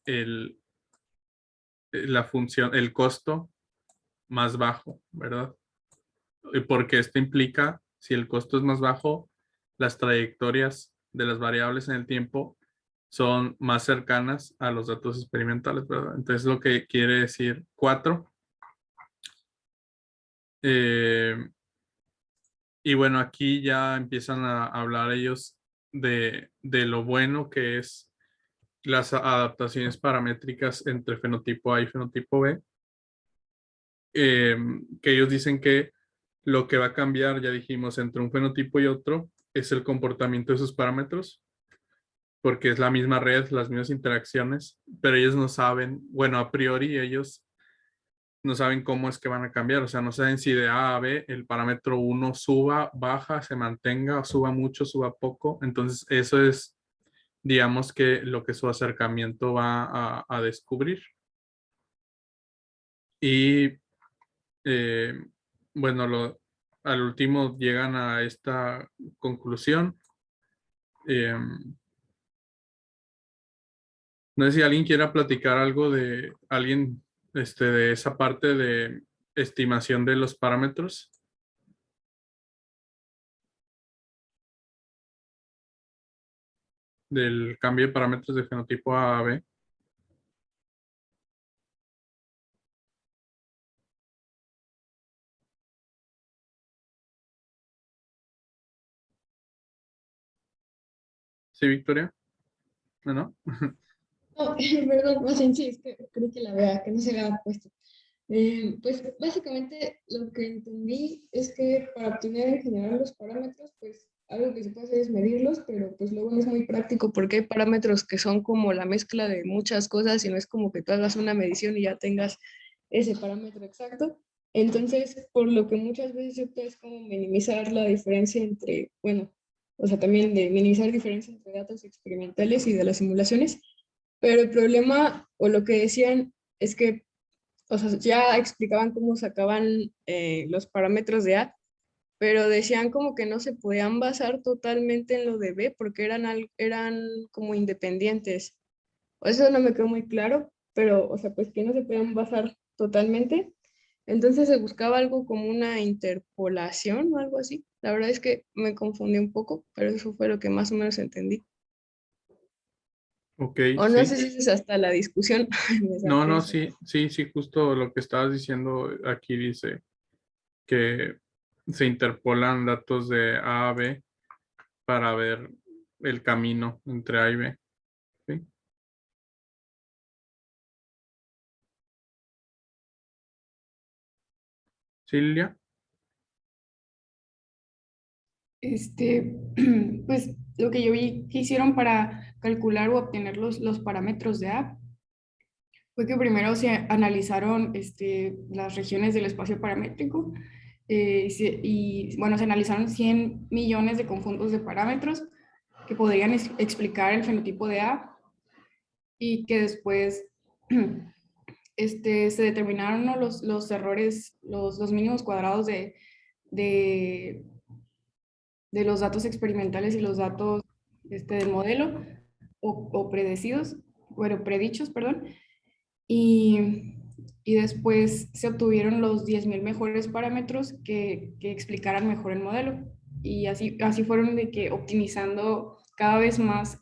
la función, el costo más bajo, ¿verdad? Porque esto implica Si el costo es más bajo, las trayectorias de las variables en el tiempo son más cercanas a los datos experimentales, ¿verdad? Entonces, lo que quiere decir 4. Y bueno, aquí ya empiezan a hablar ellos de lo bueno que es las adaptaciones paramétricas entre fenotipo A y fenotipo B. Que ellos dicen que lo que va a cambiar, ya dijimos, entre un fenotipo y otro es el comportamiento de sus parámetros, porque es la misma red, las mismas interacciones, pero ellos no saben, bueno, a priori ellos no saben cómo es que van a cambiar, o sea, no saben si de A a B el parámetro 1 suba, baja, se mantenga, suba mucho, suba poco. Entonces, eso es, digamos que lo que su acercamiento va a descubrir. Y eh, bueno, al último llegan a esta conclusión. No sé si alguien quiera platicar algo de alguien de esa parte de estimación de los parámetros. Del cambio de parámetros de fenotipo A a B. Sí, Victoria. ¿No? No, perdón, más bien sí, es que creo que la vea, que no se había puesto. Pues básicamente lo que entendí es que para obtener en general los parámetros, pues algo que se puede hacer es medirlos, pero pues luego no es muy práctico porque hay parámetros que son como la mezcla de muchas cosas y no es como que tú hagas una medición y ya tengas ese parámetro exacto. Entonces, por lo que muchas veces se opta es como minimizar la diferencia entre, bueno, o sea, también de minimizar diferencia entre datos experimentales y de las simulaciones, pero el problema o lo que decían es que o sea, ya explicaban cómo sacaban los parámetros de A, pero decían como que no se podían basar totalmente en lo de B porque eran como independientes. Eso no me quedó muy claro, pero, o sea, pues que no se podían basar totalmente. Entonces se buscaba algo como una interpolación o algo así. La verdad es que me confundí un poco, pero eso fue lo que más o menos entendí. Ok, O no sí. sé si esa es hasta la discusión. Me No, salté no, eso. sí, sí, sí, justo lo que estabas diciendo aquí dice que se interpolan datos de A a B para ver el camino entre A y B. ¿Sí? Silvia. Pues lo que yo vi que hicieron para calcular o obtener los parámetros de A fue que primero se analizaron las regiones del espacio paramétrico bueno, se analizaron 100 millones de conjuntos de parámetros que podrían explicar el fenotipo de A y que después se determinaron, ¿no?, los errores, los mínimos cuadrados de, de los datos experimentales y los datos del modelo o predecidos, bueno, predichos, perdón, y, y después se obtuvieron los 10.000 mejores parámetros que explicaran mejor el modelo. Y así fueron de que optimizando cada vez más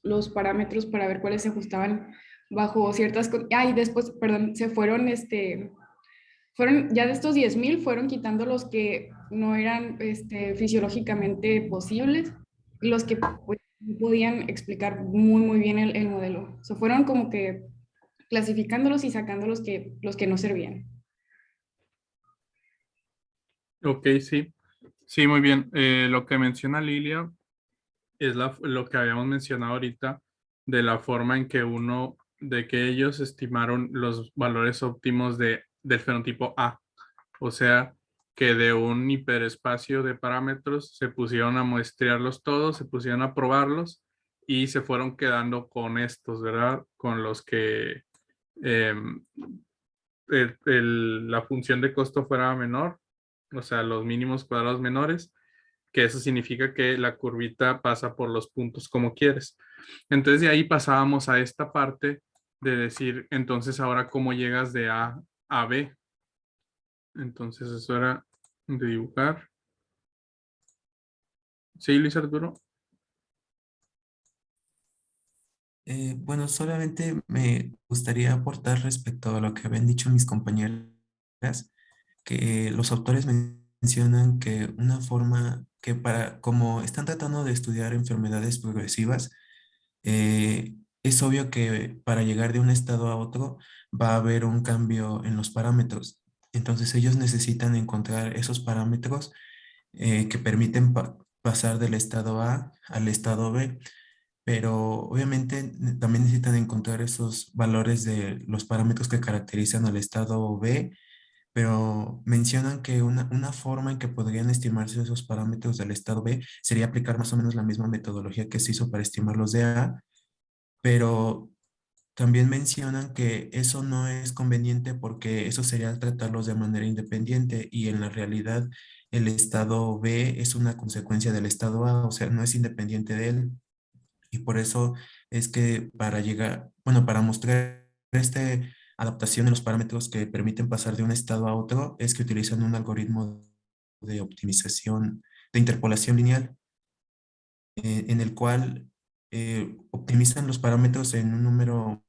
los parámetros para ver cuáles se ajustaban bajo ciertas... y después, perdón, fueron ya de estos 10.000 fueron quitando los que no eran fisiológicamente posibles y los que pues, podían explicar muy bien el modelo. O sea, fueron como que clasificándolos y sacando los que no servían. Ok, sí. Sí, muy bien. Lo que menciona Lilia es lo que habíamos mencionado ahorita de la forma en que de que ellos estimaron los valores óptimos del fenotipo A. O sea, que de un hiperespacio de parámetros se pusieron a muestrearlos todos, se pusieron a probarlos y se fueron quedando con estos, ¿verdad? Con los que em, la función de costo fuera menor, o sea, los mínimos cuadrados menores, que eso significa que la curvita pasa por los puntos como quieres. Entonces de ahí pasábamos a esta parte de decir, entonces ahora cómo llegas de A a B. Entonces eso era de dibujar. Sí, Luis Arturo. Bueno, solamente me gustaría aportar respecto a lo que habían dicho mis compañeras, que los autores mencionan que una forma que para, como están tratando de estudiar enfermedades progresivas, es obvio que para llegar de un estado a otro va a haber un cambio en los parámetros. Entonces ellos necesitan encontrar esos parámetros que permiten pasar del estado A al estado B, pero obviamente también necesitan encontrar esos valores de los parámetros que caracterizan al estado B, pero mencionan que una forma en que podrían estimarse esos parámetros del estado B sería aplicar más o menos la misma metodología que se hizo para estimar los de A, pero también mencionan que eso no es conveniente porque eso sería tratarlos de manera independiente y en la realidad el estado B es una consecuencia del estado A, o sea, no es independiente de él. Y por eso es que para llegar, bueno, para mostrar esta adaptación de los parámetros que permiten pasar de un estado a otro, es que utilizan un algoritmo de optimización, de interpolación lineal, en el cual optimizan los parámetros en un número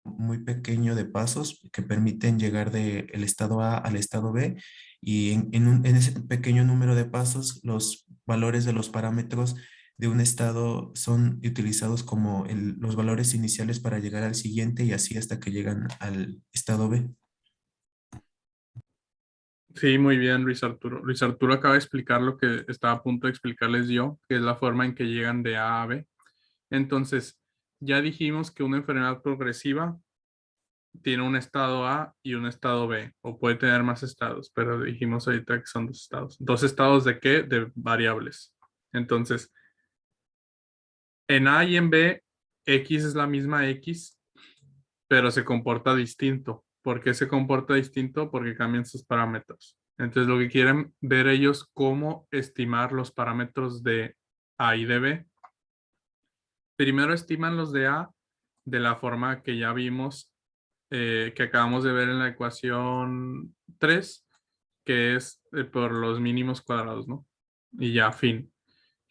muy pequeño de pasos que permiten llegar del estado A al estado B y en ese pequeño número de pasos los valores de los parámetros de un estado son utilizados como los valores iniciales para llegar al siguiente y así hasta que llegan al estado B. Sí, muy bien, Luis Arturo. Luis Arturo acaba de explicar lo que estaba a punto de explicarles yo, que es la forma en que llegan de A a B. Entonces, ya dijimos que una enfermedad progresiva tiene un estado A y un estado B, o puede tener más estados, pero dijimos ahorita que son dos estados. ¿Dos estados de qué? De variables. Entonces, en A y en B, X es la misma X, pero se comporta distinto. ¿Por qué se comporta distinto? Porque cambian sus parámetros. Entonces, lo que quieren ver ellos, cómo estimar los parámetros de A y de B. Primero estiman los de A de la forma que ya vimos, que acabamos de ver en la ecuación 3, que es por los mínimos cuadrados, ¿no? Y ya, fin.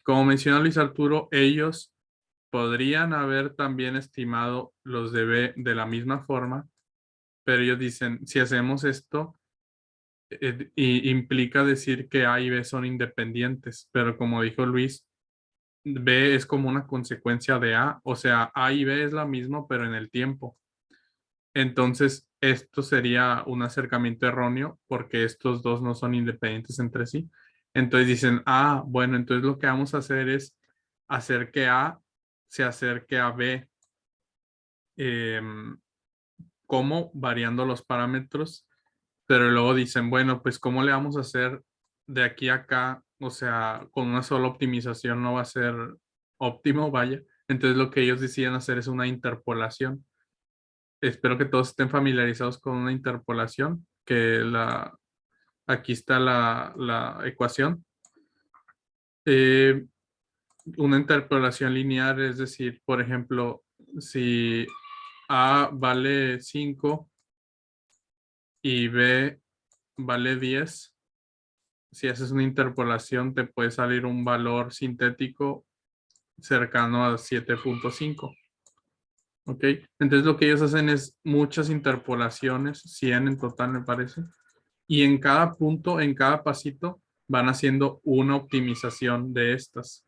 Como menciona Luis Arturo, ellos podrían haber también estimado los de B de la misma forma, pero ellos dicen, si hacemos esto, implica decir que A y B son independientes, pero como dijo Luis, B es como una consecuencia de A, o sea, A y B es la misma, pero en el tiempo. Entonces, esto sería un acercamiento erróneo porque estos dos no son independientes entre sí. Entonces dicen, ah, bueno, entonces lo que vamos a hacer es hacer que A se acerque a B. em, ¿Cómo? Variando los parámetros, pero luego dicen, bueno, pues ¿cómo le vamos a hacer de aquí a acá? O sea, con una sola optimización no va a ser óptimo, vaya. Entonces lo que ellos decían hacer es una interpolación. Espero que todos estén familiarizados con una interpolación, aquí está la ecuación. Eh, una interpolación lineal, es decir, por ejemplo, si A vale 5 y B vale 10, si haces una interpolación te puede salir un valor sintético cercano a 7.5. ¿Ok? Entonces lo que ellos hacen es muchas interpolaciones, 100 en total me parece, y en cada punto, en cada pasito, van haciendo una optimización de estas.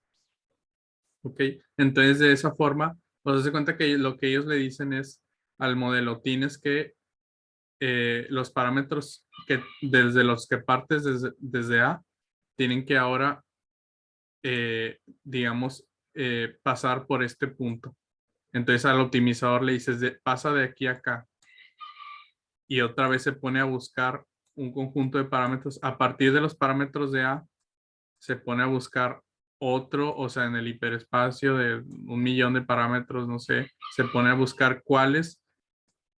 ¿Ok? Entonces de esa forma, os das cuenta que lo que ellos le dicen es al modelo, tienes que los parámetros que desde los que partes desde A, tienen que ahora, digamos, pasar por este punto. Entonces al optimizador le dices, pasa de aquí a acá. Y otra vez se pone a buscar un conjunto de parámetros. A partir de los parámetros de A, se pone a buscar otro, o sea, en el hiperespacio de 1 millón de parámetros, no sé, se pone a buscar cuáles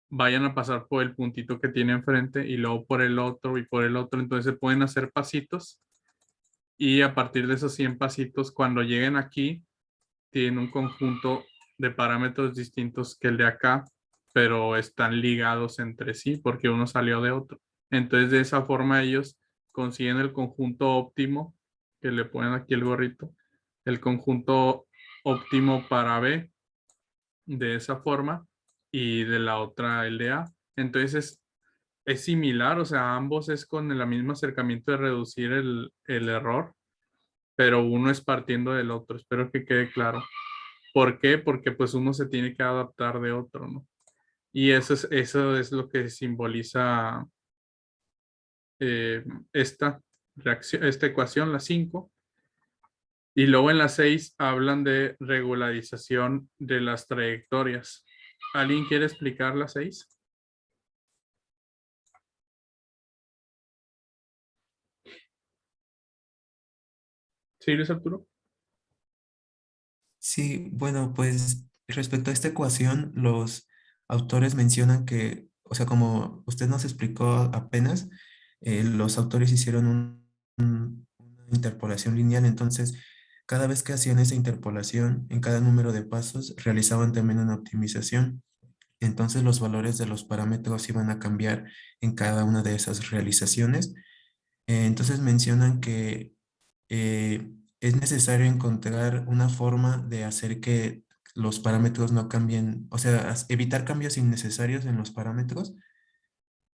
vayan a pasar por el puntito que tiene enfrente y luego por el otro y por el otro. Entonces se pueden hacer pasitos y a partir de esos 100 pasitos, cuando lleguen aquí, tienen un conjunto de parámetros distintos que el de acá, pero están ligados entre sí porque uno salió de otro. Entonces de esa forma ellos consiguen el conjunto óptimo, que le ponen aquí el gorrito, el conjunto óptimo para B de esa forma y de la otra el de A. Entonces es similar, o sea, ambos es con el mismo acercamiento de reducir el error, pero uno es partiendo del otro. Espero que quede claro. ¿Por qué? Porque pues uno se tiene que adaptar de otro, ¿no? Y eso es lo que simboliza esta reacción, esta ecuación, la 5. Y luego en la 6 hablan de regularización de las trayectorias. ¿Alguien quiere explicar la 6? ¿Sí, Luis Arturo? Sí, bueno, pues respecto a esta ecuación, los autores mencionan que, o sea, como usted nos explicó apenas, los autores hicieron una interpolación lineal, entonces cada vez que hacían esa interpolación, en cada número de pasos, realizaban también una optimización. Entonces los valores de los parámetros iban a cambiar en cada una de esas realizaciones. Entonces mencionan que eh, es necesario encontrar una forma de hacer que los parámetros no cambien, o sea, evitar cambios innecesarios en los parámetros.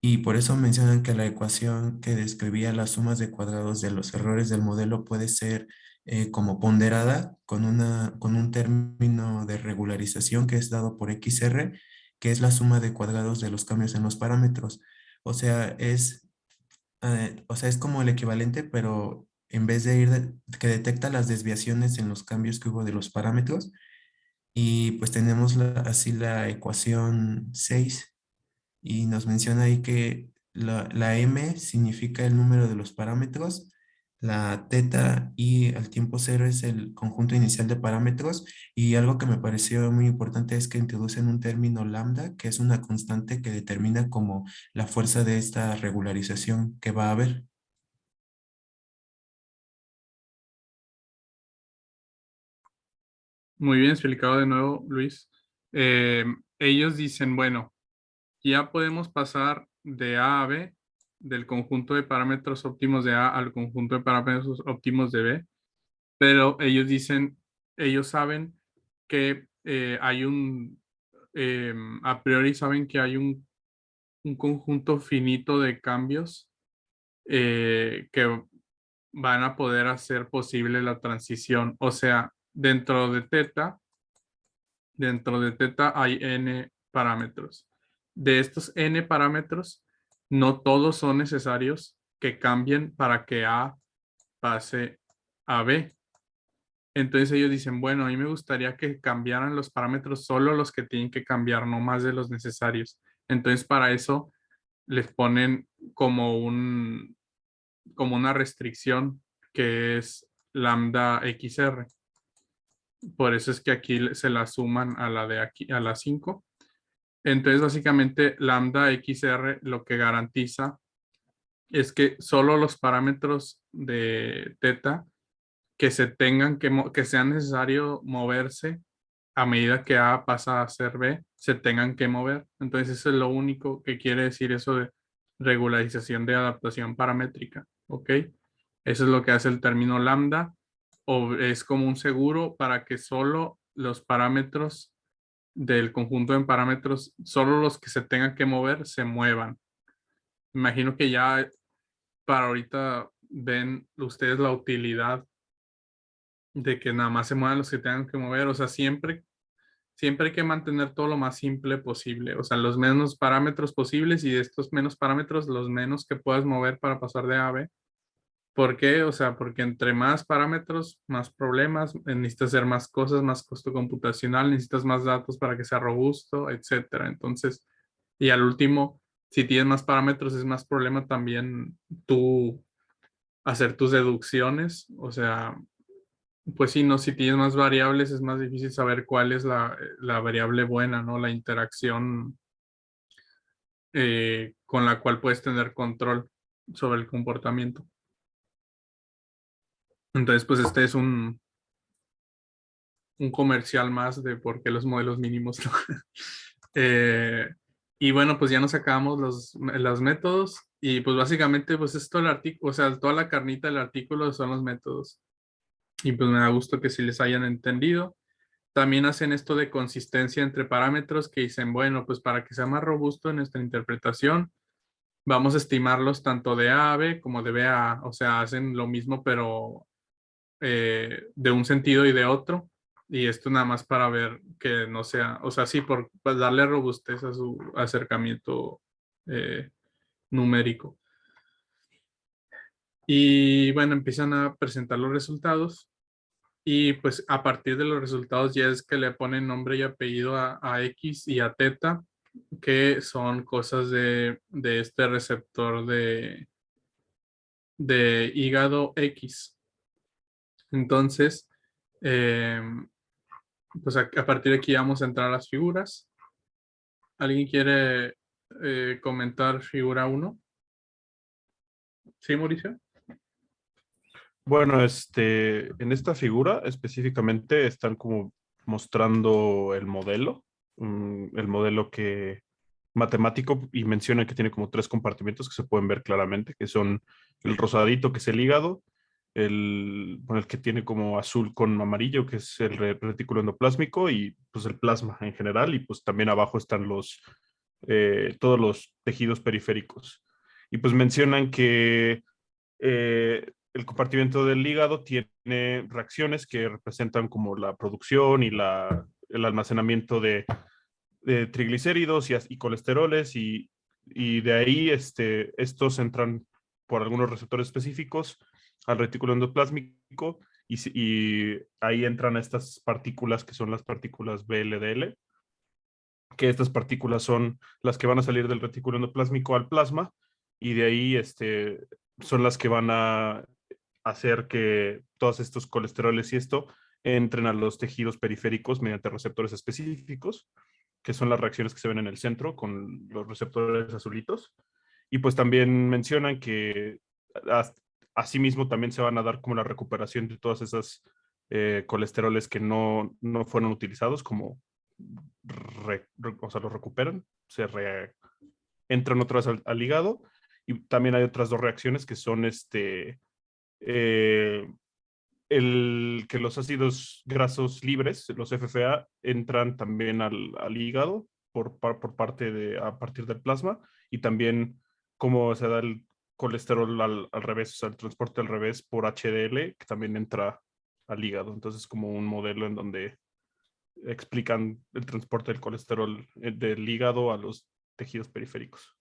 Y por eso mencionan que la ecuación que describía las sumas de cuadrados de los errores del modelo puede ser como ponderada con un término de regularización que es dado por XR, que es la suma de cuadrados de los cambios en los parámetros. O sea, es como el equivalente, pero en vez de que detecta las desviaciones en los cambios que hubo de los parámetros, y pues tenemos así la ecuación 6 y nos menciona ahí que la m significa el número de los parámetros, la teta y al tiempo cero es el conjunto inicial de parámetros, y algo que me pareció muy importante es que introducen un término lambda, que es una constante que determina como la fuerza de esta regularización que va a haber. Muy bien explicado de nuevo, Luis. Ellos dicen, bueno, ya podemos pasar de A a B, del conjunto de parámetros óptimos de A al conjunto de parámetros óptimos de B, pero ellos dicen, ellos saben que a priori saben que hay un conjunto finito de cambios que van a poder hacer posible la transición. O sea, dentro de teta hay n parámetros. De estos n parámetros, no todos son necesarios que cambien para que A pase a B. Entonces ellos dicen, bueno, a mí me gustaría que cambiaran los parámetros solo los que tienen que cambiar, no más de los necesarios. Entonces para eso les ponen como una restricción que es lambda XR. Por eso es que aquí se la suman a la de aquí, a la 5. Entonces, básicamente, lambda XR lo que garantiza es que solo los parámetros de teta que que sea necesario moverse a medida que A pasa a ser B, se tengan que mover. Entonces, eso es lo único que quiere decir eso de regularización de adaptación paramétrica. ¿Ok? Eso es lo que hace el término lambda, o es como un seguro para que solo los parámetros del conjunto de parámetros, solo los que se tengan que mover, se muevan. Imagino que ya para ahorita ven ustedes la utilidad de que nada más se muevan los que tengan que mover. O sea, siempre hay que mantener todo lo más simple posible. O sea, los menos parámetros posibles, y de estos menos parámetros, los menos que puedas mover para pasar de A a B. ¿Por qué? O sea, porque entre más parámetros, más problemas, necesitas hacer más cosas, más costo computacional, necesitas más datos para que sea robusto, etcétera. Entonces, y al último, si tienes más parámetros, es más problema también tú hacer tus deducciones. O sea, pues sí, no, si tienes más variables, es más difícil saber cuál es la variable buena, ¿no? La interacción con la cual puedes tener control sobre el comportamiento. Entonces, pues este es un comercial más de por qué los modelos mínimos, ¿no? Y bueno, pues ya nos acabamos los métodos, y pues básicamente pues esto el artículo, o sea, toda la carnita del artículo son los métodos. Y pues me da gusto que sí les hayan entendido. También hacen esto de consistencia entre parámetros que dicen, bueno, pues para que sea más robusto en nuestra interpretación, vamos a estimarlos tanto de A a B como de B a A. O sea, hacen lo mismo, pero de un sentido y de otro. Y esto nada más para ver que no sea, o sea, sí, por darle robustez a su acercamiento eh, numérico. Y bueno, empiezan a presentar los resultados. Y pues a partir de los resultados ya es que le ponen nombre y apellido a X y a teta, que son cosas de este receptor de hígado X. Entonces, eh, pues a partir de aquí vamos a entrar a las figuras. ¿Alguien quiere comentar figura uno? ¿Sí, Mauricio? Bueno, en esta figura específicamente están como mostrando el modelo que matemático, y mencionan que tiene como tres compartimentos que se pueden ver claramente, que son el rosadito, que es el hígado, el que tiene como azul con amarillo, que es el retículo endoplásmico, y pues el plasma en general, y pues también abajo están todos los tejidos periféricos. Y pues mencionan que el compartimento del hígado tiene reacciones que representan como la producción y el almacenamiento de triglicéridos y colesteroles, y de ahí estos entran por algunos receptores específicos al retículo endoplásmico, y ahí entran estas partículas que son las partículas VLDL, que estas partículas son las que van a salir del retículo endoplásmico al plasma, y de ahí son las que van a hacer que todos estos colesteroles y esto entren a los tejidos periféricos mediante receptores específicos, que son las reacciones que se ven en el centro con los receptores azulitos. Y pues también mencionan que asimismo también se van a dar como la recuperación de todas esas colesteroles que no fueron utilizados, como o sea, los recuperan, entran otra vez al hígado. Y también hay otras dos reacciones que son eh, que los ácidos grasos libres, los FFA, entran también al hígado por parte a partir del plasma, y también cómo se da el colesterol al revés, o sea, el transporte al revés por HDL, que también entra al hígado. Entonces, como un modelo en donde explican el transporte del colesterol del hígado a los tejidos periféricos.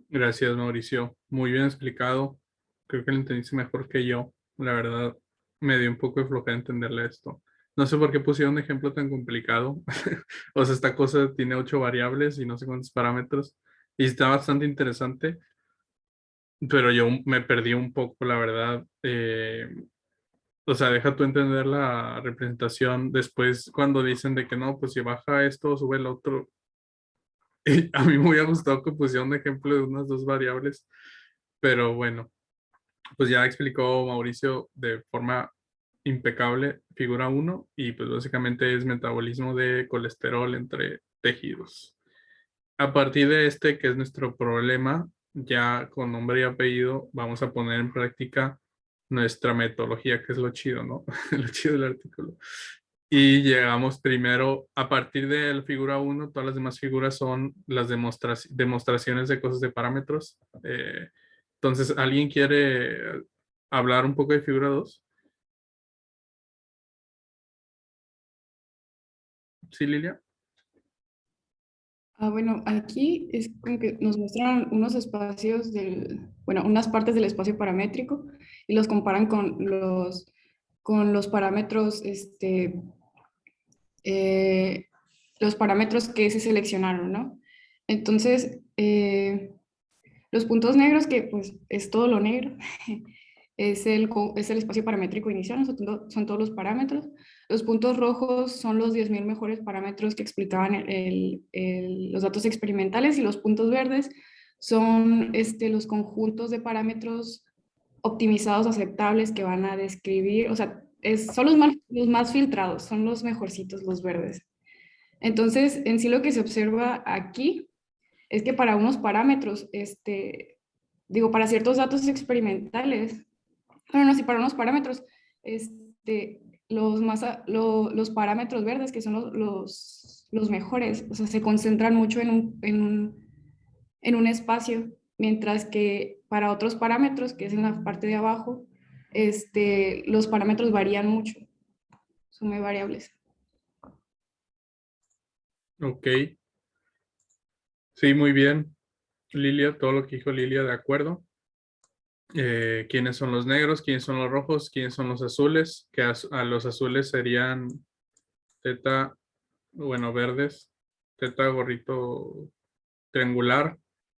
Gracias, Mauricio. Muy bien explicado. Creo que lo entendiste mejor que yo. La verdad, me dio un poco de flojera entenderle esto. No sé por qué pusieron un ejemplo tan complicado. O sea, esta cosa tiene 8 variables y no sé cuántos parámetros. Y está bastante interesante, pero yo me perdí un poco, la verdad. O sea, deja tú entender la representación después cuando dicen de que no, pues si baja esto, sube el otro. Y a mí me hubiera gustado que pusieran un ejemplo de unas 2 variables, pero bueno, pues ya explicó Mauricio de forma impecable figura uno, y pues básicamente es metabolismo de colesterol entre tejidos. A partir de este, que es nuestro problema, ya con nombre y apellido, vamos a poner en práctica nuestra metodología, que es lo chido, ¿no? Lo chido del artículo. Y llegamos primero, a partir de la figura uno, todas las demás figuras son las demostraciones de cosas de parámetros. Entonces, ¿alguien quiere hablar un poco de figura 2? ¿Sí, Lilia? Bueno, aquí es como que nos muestran unos espacios bueno, unas partes del espacio paramétrico y los comparan con los parámetros, los parámetros que se seleccionaron, ¿no? Entonces, los puntos negros, que pues es todo lo negro, es el espacio paramétrico inicial, son todos los parámetros. Los puntos rojos son los 10.000 mejores parámetros que explicaban los datos experimentales, y los puntos verdes son los conjuntos de parámetros optimizados aceptables que van a describir, o sea, son los más filtrados, son los mejorcitos, los verdes. Entonces, en sí lo que se observa aquí es que para unos parámetros, para ciertos datos experimentales, no, sí, para unos parámetros, los parámetros verdes, que son los mejores, o sea, se concentran mucho en un espacio, mientras que para otros parámetros, que es en la parte de abajo, los parámetros varían mucho, son muy variables. Ok. Sí, muy bien. Lilia, todo lo que dijo Lilia, de acuerdo. ¿Quiénes son los negros? ¿Quiénes son los rojos? ¿Quiénes son los azules? Que a los azules serían teta, bueno, verdes, teta gorrito triangular,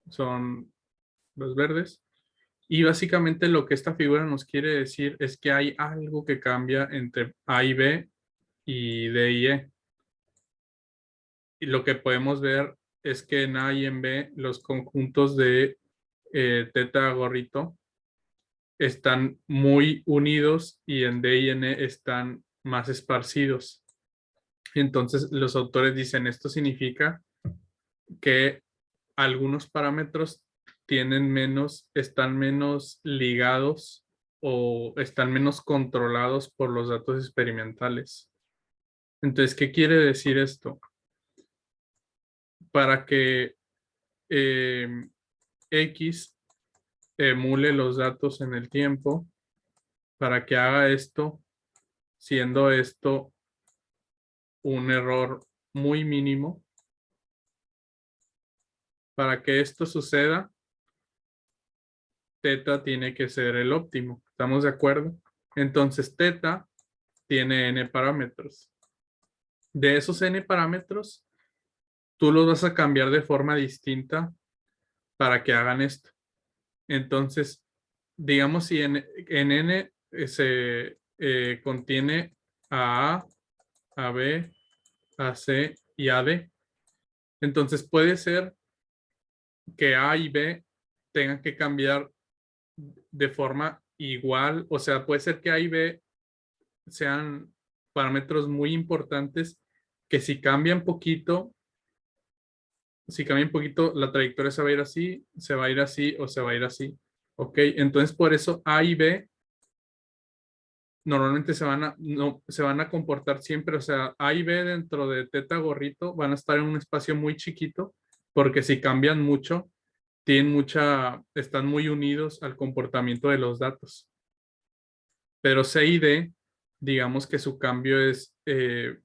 son los verdes. Y básicamente lo que esta figura nos quiere decir es que hay algo que cambia entre A y B y D y E. Y lo que podemos ver es que en A y en B los conjuntos de teta gorrito están muy unidos y en D y en E están más esparcidos. Entonces los autores dicen, esto significa que algunos parámetros están menos ligados o están menos controlados por los datos experimentales. Entonces, ¿qué quiere decir esto? Para que X emule los datos en el tiempo, para que haga esto, siendo esto un error muy mínimo, para que esto suceda, teta tiene que ser el óptimo. ¿Estamos de acuerdo? Entonces, teta tiene n parámetros. De esos n parámetros, tú los vas a cambiar de forma distinta para que hagan esto. Entonces, digamos si en n se contiene a B, a C y a D. Entonces puede ser que A y B tengan que cambiar de forma igual, o sea, puede ser que A y B sean parámetros muy importantes que si cambian poquito, la trayectoria se va a ir así, se va a ir así o se va a ir así. Ok, entonces por eso A y B normalmente se van a comportar siempre, o sea, A y B dentro de teta gorrito van a estar en un espacio muy chiquito, porque si cambian mucho, están muy unidos al comportamiento de los datos. Pero C y D, digamos que su cambio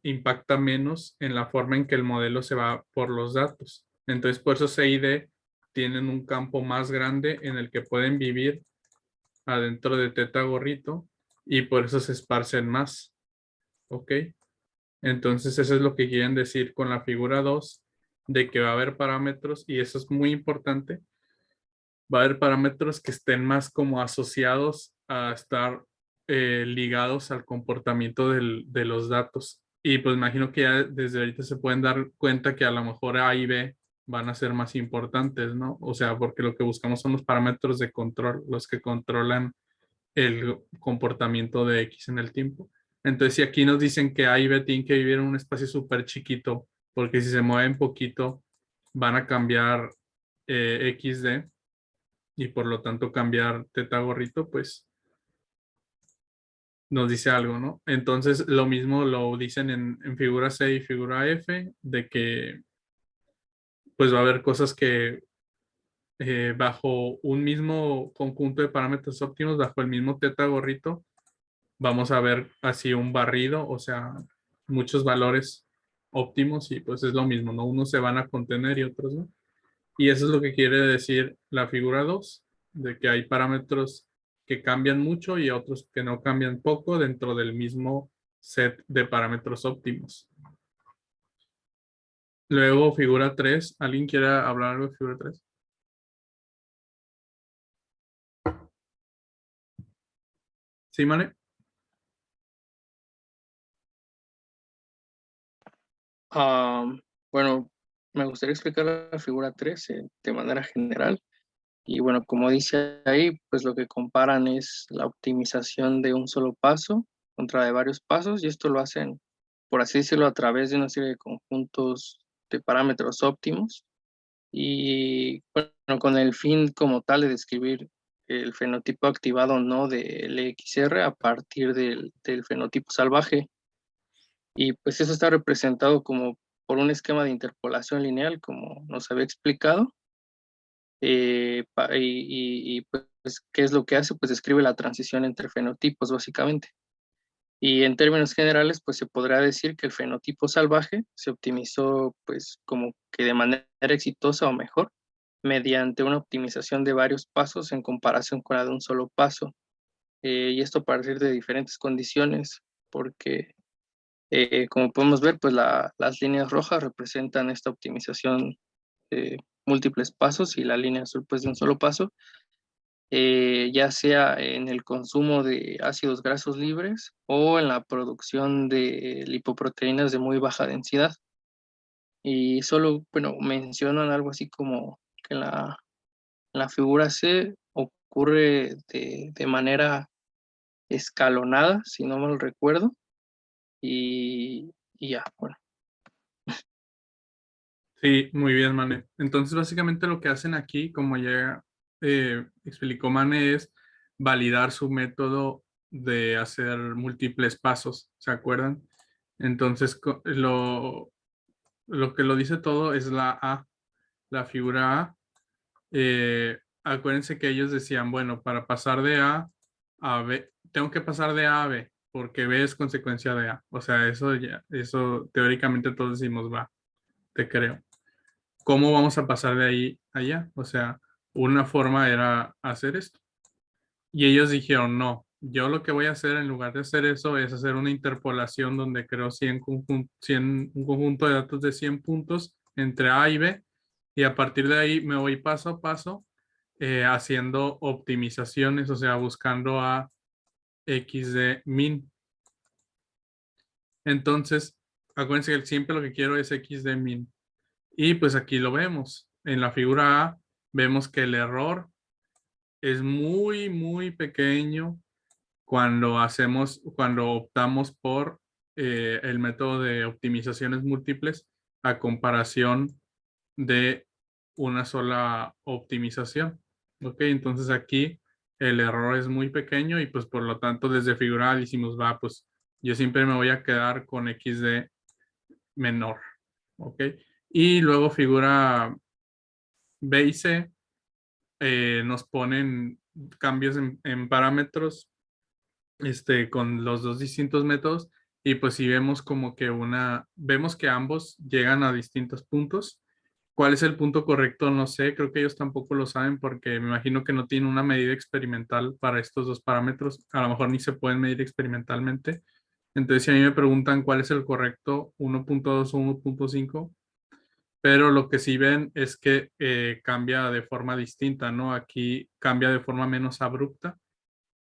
impacta menos en la forma en que el modelo se va por los datos. Entonces, por eso C y D tienen un campo más grande en el que pueden vivir adentro de teta gorrito y por eso se esparcen más. ¿Ok? Entonces, eso es lo que quieren decir con la figura 2, de que va a haber parámetros, y eso es muy importante. Va a haber parámetros que estén más como asociados a estar ligados al comportamiento de los datos. Y pues imagino que ya desde ahorita se pueden dar cuenta que a lo mejor A y B van a ser más importantes, ¿no? O sea, porque lo que buscamos son los parámetros de control, los que controlan el comportamiento de X en el tiempo. Entonces, si aquí nos dicen que A y B tienen que vivir en un espacio súper chiquito, porque si se mueven poquito, van a cambiar XD y por lo tanto cambiar teta gorrito, pues nos dice algo, ¿no? Entonces, lo mismo lo dicen en figura C y figura F, de que pues va a haber cosas que bajo un mismo conjunto de parámetros óptimos, bajo el mismo teta gorrito, vamos a ver así un barrido, o sea, muchos valores óptimos y pues es lo mismo, ¿no? Unos se van a contener y otros no. Y eso es lo que quiere decir la figura 2, de que hay parámetros que cambian mucho y otros que no cambian poco dentro del mismo set de parámetros óptimos. Luego, figura 3. ¿Alguien quiere hablar algo de figura 3? ¿Sí, Mane? Bueno, me gustaría explicar la figura 3 de manera general. Y bueno, como dice ahí, pues lo que comparan es la optimización de un solo paso contra de varios pasos, y esto lo hacen, por así decirlo, a través de una serie de conjuntos de parámetros óptimos y bueno, con el fin como tal de describir el fenotipo activado o no del XR a partir del fenotipo salvaje. Y pues eso está representado como por un esquema de interpolación lineal, como nos había explicado. Pues, ¿qué es lo que hace? Pues describe la transición entre fenotipos, básicamente. Y en términos generales, pues se podrá decir que el fenotipo salvaje se optimizó, pues como que de manera exitosa o mejor, mediante una optimización de varios pasos en comparación con la de un solo paso. Y esto a partir de diferentes condiciones, porque como podemos ver, pues las líneas rojas representan esta optimización de múltiples pasos y la línea azul pues de un solo paso, ya sea en el consumo de ácidos grasos libres o en la producción de lipoproteínas de muy baja densidad. Y solo, bueno, mencionan algo así como que en la figura C ocurre de manera escalonada, si no mal recuerdo, y ya, bueno. Sí, muy bien, Mane. Entonces, básicamente lo que hacen aquí, como ya explicó Mane, es validar su método de hacer múltiples pasos, ¿se acuerdan? Entonces, lo que lo dice todo es la A, la figura A. Acuérdense que ellos decían, bueno, para pasar de A a B, tengo que pasar de A a B, porque B es consecuencia de A. O sea, eso teóricamente todos decimos, va, te creo. ¿Cómo vamos a pasar de ahí a allá? O sea, una forma era hacer esto. Y ellos dijeron, no, yo lo que voy a hacer en lugar de hacer eso es hacer una interpolación donde creo 100 un conjunto de datos de 100 puntos entre A y B, y a partir de ahí me voy paso a paso haciendo optimizaciones, o sea, buscando a X de min. Entonces, acuérdense que siempre lo que quiero es X de min. Y pues aquí lo vemos. En la figura A vemos que el error es muy, muy pequeño cuando optamos por el método de optimizaciones múltiples a comparación de una sola optimización. Ok, entonces aquí el error es muy pequeño y pues por lo tanto desde figura A decimos, va, pues yo siempre me voy a quedar con X de menor. Ok, y luego figura B y C nos ponen cambios en parámetros con los dos distintos métodos y pues si vemos como que vemos que ambos llegan a distintos puntos. ¿Cuál es el punto correcto? No sé, creo que ellos tampoco lo saben porque me imagino que no tienen una medida experimental para estos dos parámetros. A lo mejor ni se pueden medir experimentalmente. Entonces, si a mí me preguntan cuál es el correcto, 1.2 o 1.5, pero lo que sí ven es que cambia de forma distinta, ¿no? Aquí cambia de forma menos abrupta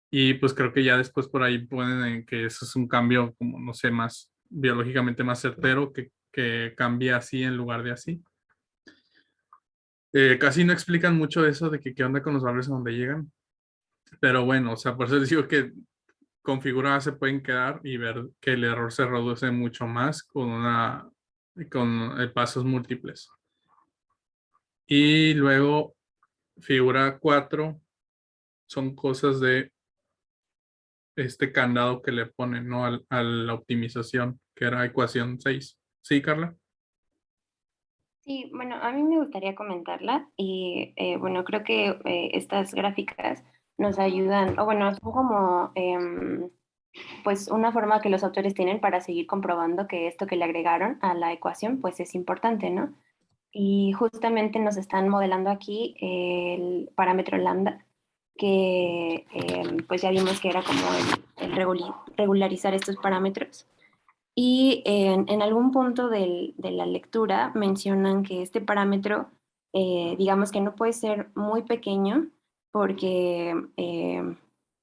y pues creo que ya después por ahí pueden que eso es un cambio como, no sé, más biológicamente más certero que cambie así en lugar de así. Casi no explican mucho eso de que qué onda con los valores a donde llegan, pero bueno, o sea, por eso les digo que con figura A se pueden quedar y ver que el error se reduce mucho más con pasos múltiples. Y luego figura 4 son cosas de este candado que le ponen, ¿no? A la optimización, que era ecuación 6. ¿Sí, Carla? Sí, bueno, a mí me gustaría comentarla y bueno, creo que estas gráficas nos ayudan, o bueno, son como pues una forma que los autores tienen para seguir comprobando que esto que le agregaron a la ecuación pues es importante, ¿no? Y justamente nos están modelando aquí el parámetro lambda, que pues ya vimos que era como el regularizar estos parámetros. Y en algún punto de la lectura mencionan que este parámetro, digamos que no puede ser muy pequeño porque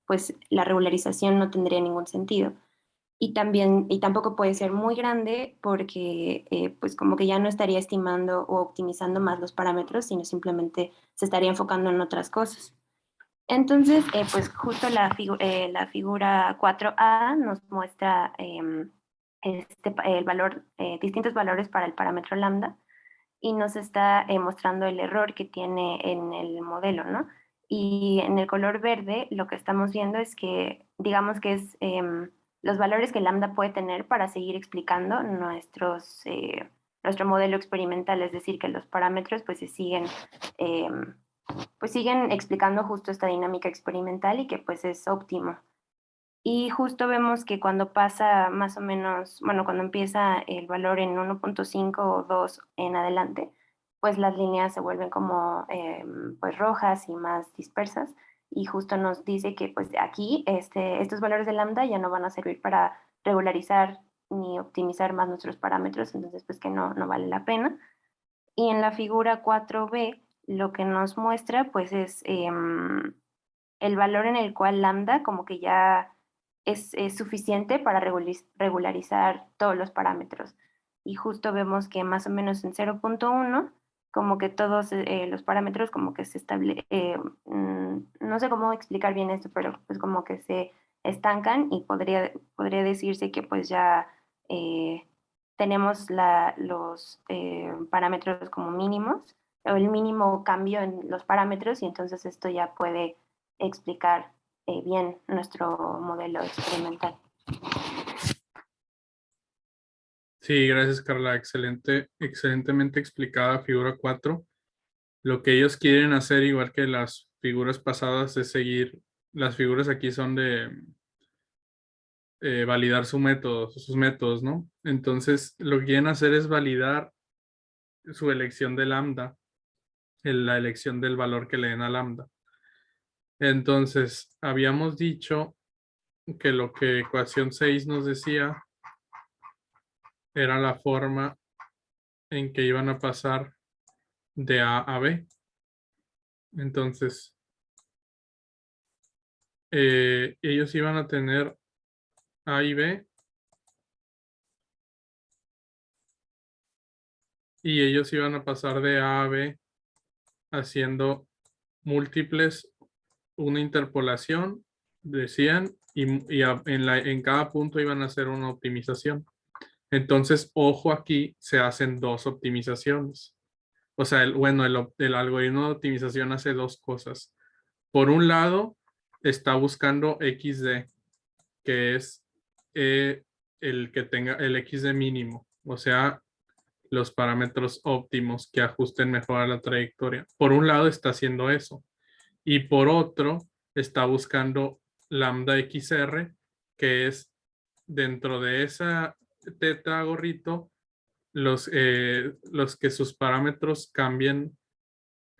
pues la regularización no tendría ningún sentido. Y tampoco puede ser muy grande porque pues como que ya no estaría estimando o optimizando más los parámetros, sino simplemente se estaría enfocando en otras cosas. Entonces, pues justo la figura 4A nos muestra el valor, distintos valores para el parámetro lambda y nos está mostrando el error que tiene en el modelo, ¿no? Y en el color verde lo que estamos viendo es que, digamos que es los valores que lambda puede tener para seguir explicando nuestro modelo experimental, es decir, que los parámetros pues siguen explicando justo esta dinámica experimental y que pues es óptimo. Y justo vemos que cuando pasa más o menos, bueno, cuando empieza el valor en 1.5 o 2 en adelante, pues las líneas se vuelven como pues rojas y más dispersas. Y justo nos dice que pues aquí estos valores de lambda ya no van a servir para regularizar ni optimizar más nuestros parámetros, entonces pues que no vale la pena. Y en la figura 4b lo que nos muestra pues es el valor en el cual lambda como que ya es suficiente para regularizar todos los parámetros. Y justo vemos que más o menos en 0.1, como que todos los parámetros como que no sé cómo explicar bien esto, pero pues como que se estancan y podría decirse que pues ya tenemos los parámetros como mínimos o el mínimo cambio en los parámetros y entonces esto ya puede explicar bien nuestro modelo experimental. Sí, gracias Carla. Excelentemente explicada figura 4. Lo que ellos quieren hacer, igual que las figuras pasadas, es seguir. Las figuras aquí son de validar sus métodos, ¿no? Entonces, lo que quieren hacer es validar su elección de lambda, la elección del valor que le den a lambda. Entonces, habíamos dicho que lo que ecuación 6 nos decía era la forma en que iban a pasar de A a B. Entonces, ellos iban a tener A y B y ellos iban a pasar de A a B haciendo múltiples, una interpolación, decían, en cada punto iban a hacer una optimización. Entonces, ojo, aquí se hacen dos optimizaciones. O sea, el algoritmo de optimización hace dos cosas. Por un lado, está buscando XD, que es el que tenga el XD mínimo, o sea, los parámetros óptimos que ajusten mejor a la trayectoria. Por un lado está haciendo eso y por otro está buscando lambda XR, que es dentro de esa teta gorrito los que sus parámetros cambien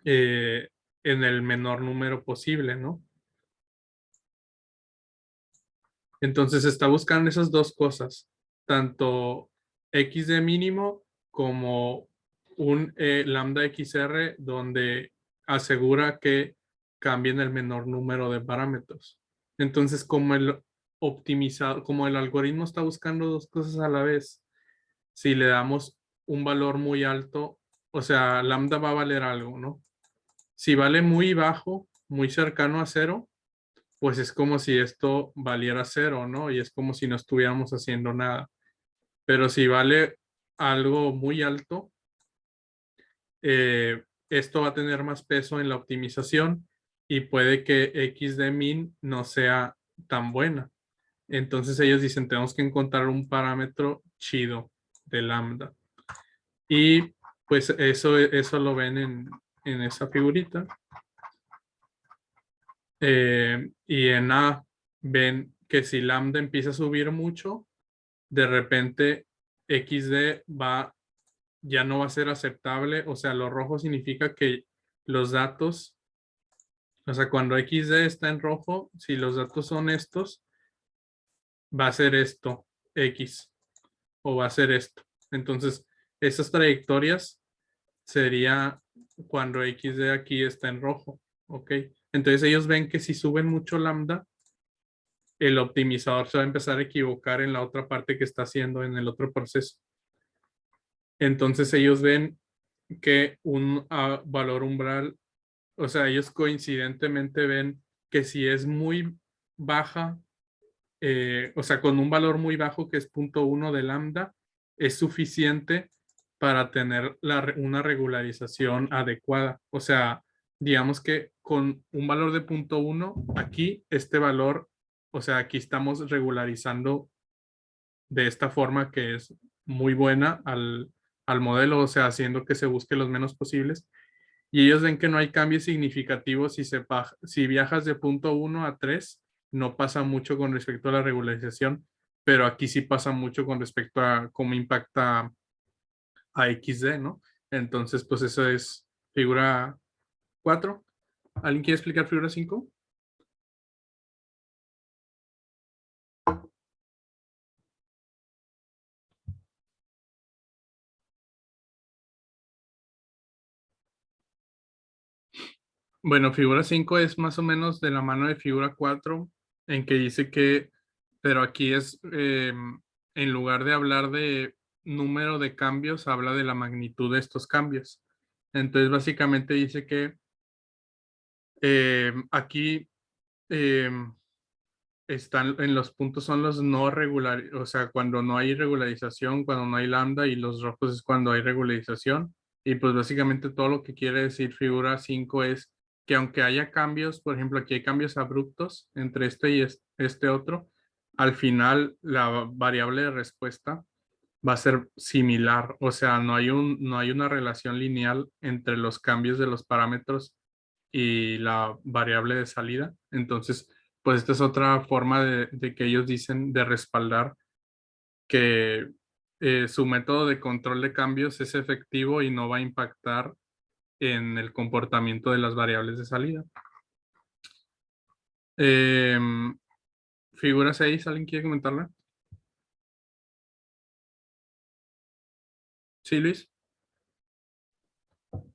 en el menor número posible, ¿no? Entonces está buscando esas dos cosas, tanto x de mínimo como un lambda XR donde asegura que cambien el menor número de parámetros. Entonces, como el algoritmo está buscando dos cosas a la vez, si le damos un valor muy alto, o sea, lambda va a valer algo, ¿no? Si vale muy bajo, muy cercano a cero, pues es como si esto valiera cero, ¿no? Y es como si no estuviéramos haciendo nada. Pero si vale algo muy alto, esto va a tener más peso en la optimización y puede que x de min no sea tan buena. Entonces ellos dicen, tenemos que encontrar un parámetro chido de lambda. Y pues eso lo ven en esa figurita. Y en A ven que si lambda empieza a subir mucho, de repente XD ya no va a ser aceptable. O sea, lo rojo significa que los datos, o sea, cuando XD está en rojo, si los datos son estos, va a ser esto, X, o va a ser esto. Entonces, esas trayectorias sería cuando XD aquí está en rojo, ¿ok? Entonces ellos ven que si suben mucho lambda, el optimizador se va a empezar a equivocar en la otra parte que está haciendo en el otro proceso. Entonces ellos ven que un valor umbral, o sea, ellos coincidentemente ven que si es muy baja, o sea, con un valor muy bajo que es 0.1 de lambda, es suficiente para tener una regularización adecuada. O sea, digamos que con un valor de 0.1, aquí este valor, o sea, aquí estamos regularizando de esta forma que es muy buena al modelo, o sea, haciendo que se busque los menos posibles. Y ellos ven que no hay cambios significativos si viajas de 0.1 a 3, no pasa mucho con respecto a la regularización, pero aquí sí pasa mucho con respecto a cómo impacta a XD, ¿no? Entonces, pues eso es figura 4. ¿Alguien quiere explicar figura 5? Bueno, figura 5 es más o menos de la mano de figura 4, en que dice que, pero aquí es, en lugar de hablar de número de cambios, habla de la magnitud de estos cambios. Entonces, básicamente dice que aquí eh, están en los puntos son los no regular, o sea, cuando no hay regularización, cuando no hay lambda, y los rojos es cuando hay regularización. Y pues básicamente todo lo que quiere decir figura 5 es que aunque haya cambios, por ejemplo, aquí hay cambios abruptos entre este y este otro, al final la variable de respuesta va a ser similar, o sea, no hay una relación lineal entre los cambios de los parámetros y la variable de salida. Entonces, pues esta es otra forma de que ellos dicen de respaldar que su método de control de cambios es efectivo y no va a impactar en el comportamiento de las variables de salida. Em, figura 6, ¿alguien quiere comentarla? Sí, Luis.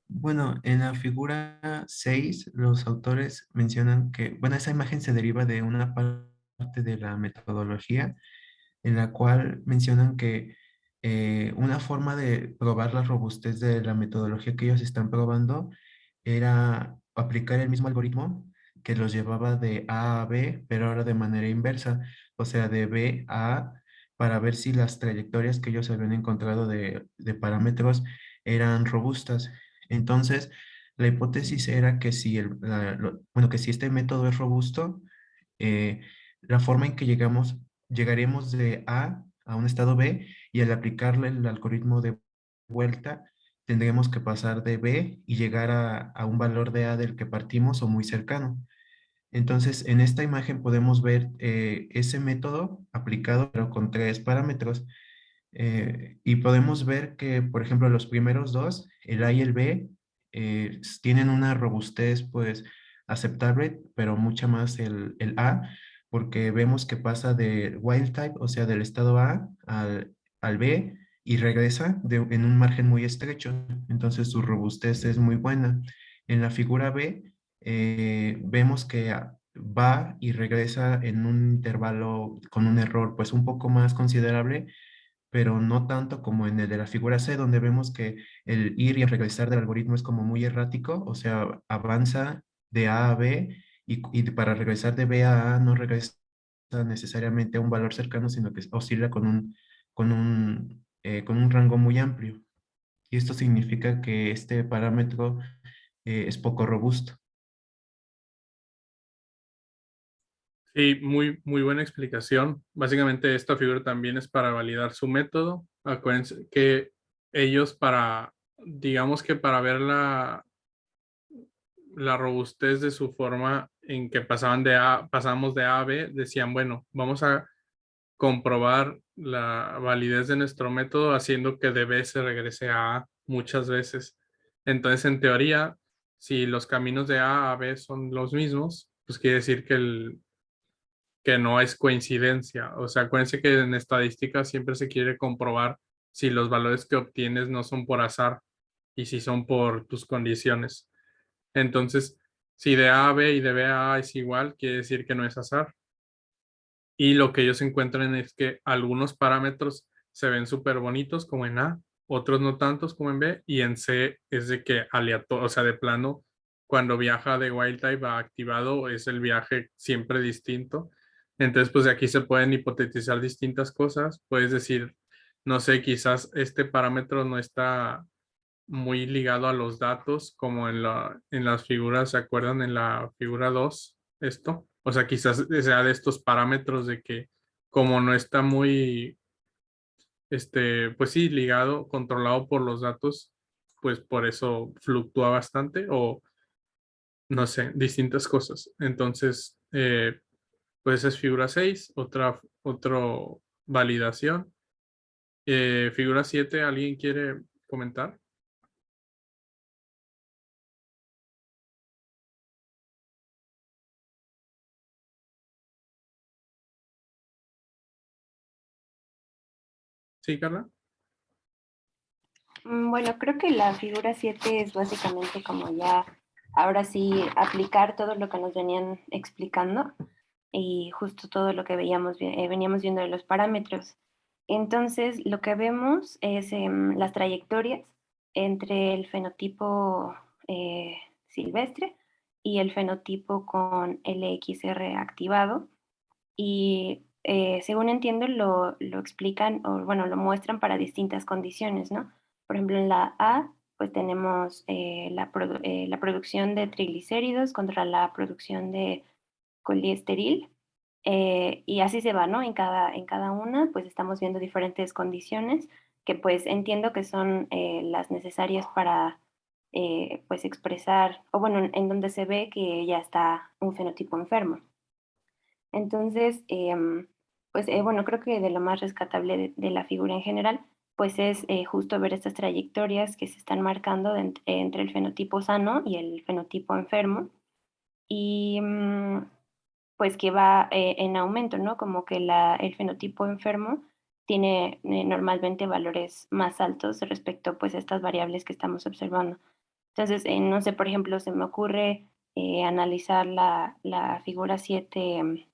Bueno, en la figura 6, los autores mencionan que, bueno, esa imagen se deriva de una parte de la metodología en la cual mencionan que una forma de probar la robustez de la metodología que ellos están probando era aplicar el mismo algoritmo que los llevaba de A a B, pero ahora de manera inversa, o sea, de B a A, para ver si las trayectorias que ellos habían encontrado de parámetros eran robustas. Entonces, la hipótesis era que si, bueno, que si este método es robusto, eh, la forma en que llegaremos de A un estado B, y al aplicarle el algoritmo de vuelta, tendremos que pasar de B y llegar a un valor de A del que partimos o muy cercano. Entonces, en esta imagen podemos ver ese método aplicado, pero con tres parámetros. Y podemos ver que, por ejemplo, los primeros dos, el A y el B, tienen una robustez pues aceptable, pero mucha más el A, porque vemos que pasa de wild type, o sea, del estado A al B, y regresa en un margen muy estrecho. Entonces su robustez es muy buena. En la figura B, vemos que va y regresa en un intervalo con un error pues un poco más considerable, pero no tanto como en el de la figura C, donde vemos que el ir y regresar del algoritmo es como muy errático, o sea, avanza de A a B, y para regresar de B a A no regresa necesariamente a un valor cercano, sino que oscila con un rango muy amplio. Y esto significa que este parámetro es poco robusto. Sí, muy buena explicación. Básicamente esta figura también es para validar su método. Acuérdense que ellos digamos que para ver la robustez de su forma en que pasamos de A a B, decían, bueno, vamos a comprobar la validez de nuestro método haciendo que de B se regrese a A muchas veces. Entonces, en teoría, si los caminos de A a B son los mismos, pues quiere decir que no es coincidencia. O sea, acuérdense que en estadística siempre se quiere comprobar si los valores que obtienes no son por azar y si son por tus condiciones. Entonces, si de A a B y de B a A es igual, quiere decir que no es azar. Y lo que ellos encuentran es que algunos parámetros se ven súper bonitos como en A, otros no tantos como en B, y en C es de que aleatorio, o sea, de plano, cuando viaja de wild type a activado es el viaje siempre distinto. Entonces, pues de aquí se pueden hipotetizar distintas cosas. Puedes decir, no sé, quizás este parámetro no está muy ligado a los datos, como en las figuras, ¿se acuerdan? En la figura 2 esto. O sea, quizás sea de estos parámetros de que como no está muy, pues sí, ligado, controlado por los datos, pues por eso fluctúa bastante o no sé, distintas cosas. Entonces, pues es figura 6 otro validación. Figura 7, ¿alguien quiere comentar? Sí, Carla. Bueno, creo que la figura 7 es básicamente como ya, ahora sí, aplicar todo lo que nos venían explicando y justo todo lo que veníamos viendo de los parámetros. Entonces, lo que vemos es las trayectorias entre el fenotipo silvestre y el fenotipo con LXR activado. Y según entiendo, lo explican, o bueno, lo muestran para distintas condiciones, ¿no? Por ejemplo, en la A, pues tenemos la producción de triglicéridos contra la producción de coliesteril, y así se va, ¿no? En cada una, pues estamos viendo diferentes condiciones que pues entiendo que son las necesarias para pues expresar, o bueno, en donde se ve que ya está un fenotipo enfermo. Entonces, pues bueno, creo que de lo más rescatable de la figura en general, pues es justo ver estas trayectorias que se están marcando entre el fenotipo sano y el fenotipo enfermo. Y pues que va en aumento, ¿no? Como que el fenotipo enfermo tiene normalmente valores más altos respecto pues a estas variables que estamos observando. Entonces, no sé, por ejemplo, se me ocurre analizar la figura 7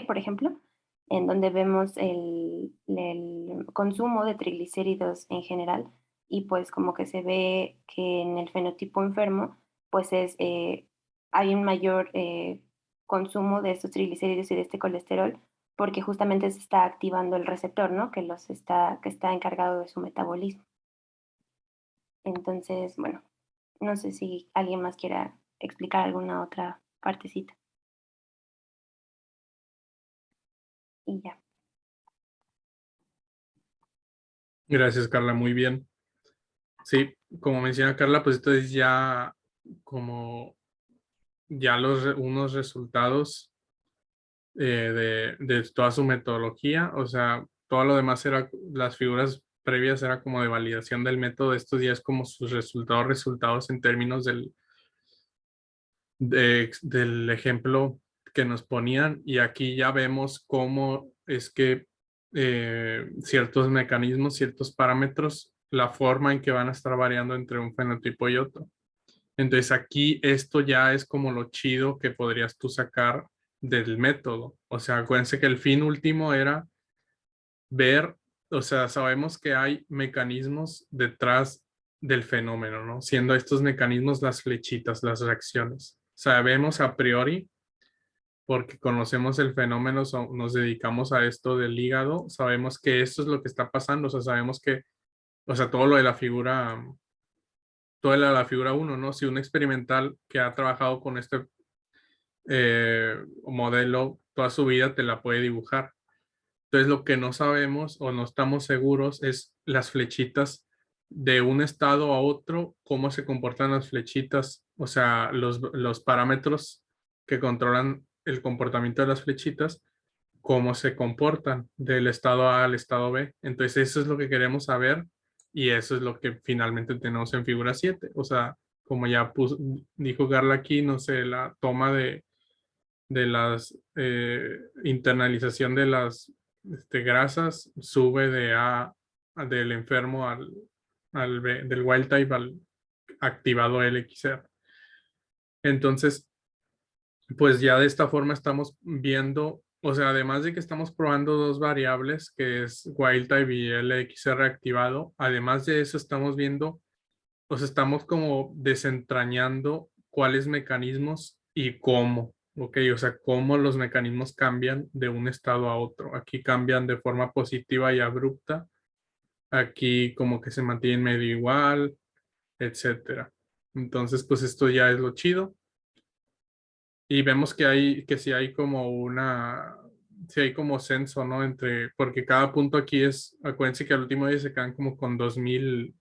por ejemplo, en donde vemos el consumo de triglicéridos en general y pues como que se ve que en el fenotipo enfermo pues hay un mayor consumo de estos triglicéridos y de este colesterol porque justamente se está activando el receptor, ¿no? Que está encargado de su metabolismo. Entonces, bueno, no sé si alguien más quiera explicar alguna otra partecita. Y ya. Gracias, Carla, muy bien. Sí, como menciona Carla, pues entonces ya como ya unos resultados de toda su metodología, o sea, todo lo demás era, las figuras previas era como de validación del método, estos días como sus resultados en términos del ejemplo que nos ponían y aquí ya vemos cómo es que ciertos mecanismos, ciertos parámetros, la forma en que van a estar variando entre un fenotipo y otro. Entonces aquí esto ya es como lo chido que podrías tú sacar del método. O sea, acuérdense que el fin último era ver, o sea, sabemos que hay mecanismos detrás del fenómeno, ¿no? Siendo estos mecanismos las flechitas, las reacciones. Sabemos a priori, porque conocemos el fenómeno, nos dedicamos a esto del hígado, sabemos que esto es lo que está pasando, o sea, sabemos que, o sea, todo lo de la figura toda la figura 1, ¿no? Si un experimental que ha trabajado con este modelo toda su vida te la puede dibujar. Entonces lo que no sabemos o no estamos seguros es las flechitas de un estado a otro, cómo se comportan las flechitas, o sea, los parámetros que controlan el comportamiento de las flechitas, cómo se comportan del estado A al estado B. Entonces eso es lo que queremos saber y eso es lo que finalmente tenemos en figura 7. O sea, como ya dijo Carla aquí, no sé, la toma de las internalización de las grasas sube del enfermo al B, del wild type al activado LXR. Entonces, pues ya de esta forma estamos viendo, o sea, además de que estamos probando dos variables, que es wild type y LXR activado, además de eso estamos viendo, o sea, estamos como desentrañando cuáles mecanismos y cómo, ok, o sea, cómo los mecanismos cambian de un estado a otro. Aquí cambian de forma positiva y abrupta Aquí como que se mantiene medio igual, etcétera. Entonces, pues esto ya es lo chido. Y vemos que si hay como si hay como censo, ¿no? Porque cada punto aquí acuérdense que al último día se quedan como con 2000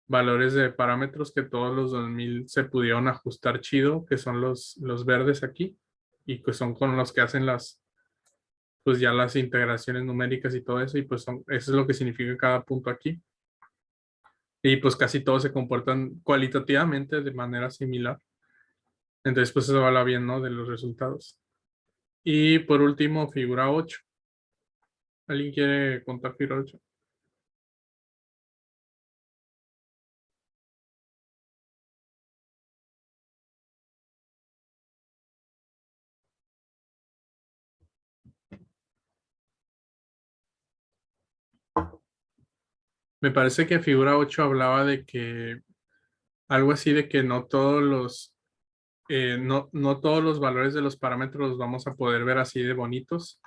valores de parámetros que todos los 2000 se pudieron ajustar chido, que son los verdes aquí, y que son con los que hacen pues ya las integraciones numéricas y todo eso, y pues eso es lo que significa cada punto aquí. Y pues casi todos se comportan cualitativamente de manera similar. Entonces, pues eso habla bien, ¿no? De los resultados. Y por último, figura 8. ¿Alguien quiere contar figura 8? Me parece que figura 8 hablaba de que algo así de que no todos los valores de los parámetros los vamos a poder ver así de bonitos,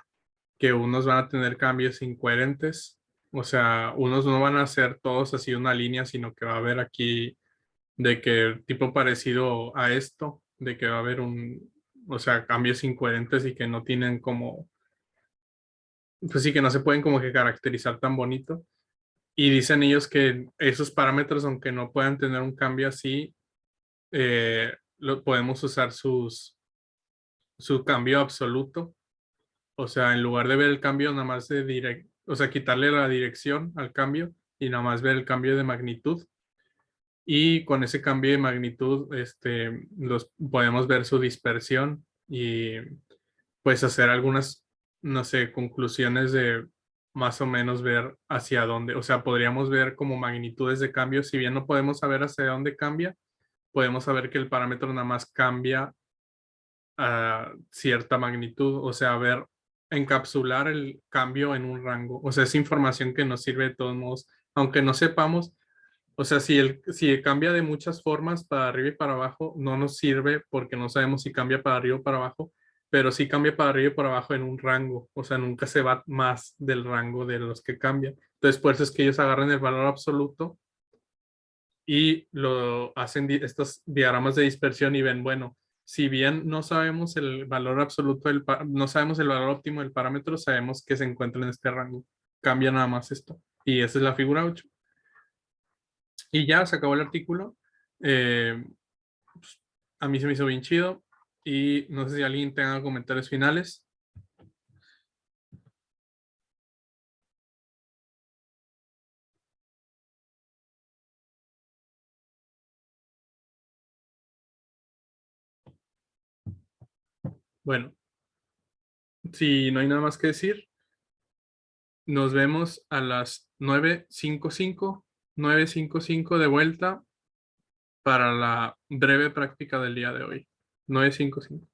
que unos van a tener cambios incoherentes, o sea, unos no van a ser todos así una línea, sino que va a haber aquí de que tipo parecido a esto, de que va a haber o sea, cambios incoherentes y que no tienen como, pues sí, que no se pueden como que caracterizar tan bonito. Y dicen ellos que esos parámetros, aunque no puedan tener un cambio así, podemos usar su cambio absoluto. O sea, en lugar de ver el cambio nada más o sea, quitarle la dirección al cambio y nada más ver el cambio de magnitud. Y con ese cambio de magnitud, podemos ver su dispersión y pues hacer algunas, no sé, conclusiones de más o menos ver hacia dónde. O sea, podríamos ver como magnitudes de cambio. Si bien no podemos saber hacia dónde cambia, podemos saber que el parámetro nada más cambia a cierta magnitud, o sea, encapsular el cambio en un rango. O sea, es información que nos sirve de todos modos, aunque no sepamos, o sea, si cambia de muchas formas para arriba y para abajo, no nos sirve porque no sabemos si cambia para arriba o para abajo, pero sí cambia para arriba y para abajo en un rango, o sea, nunca se va más del rango de los que cambian. Entonces, por eso es que ellos agarran el valor absoluto y lo hacen estos diagramas de dispersión y ven, bueno, si bien no sabemos el valor absoluto no sabemos el valor óptimo del parámetro, sabemos que se encuentra en este rango. Cambia nada más esto. Y esa es la figura 8. Y ya se acabó el artículo. Pues, a mí se me hizo bien chido. Y no sé si alguien tenga comentarios finales. Bueno, si no hay nada más que decir, nos vemos a las 9:55 de vuelta para la breve práctica del día de hoy. 9:55.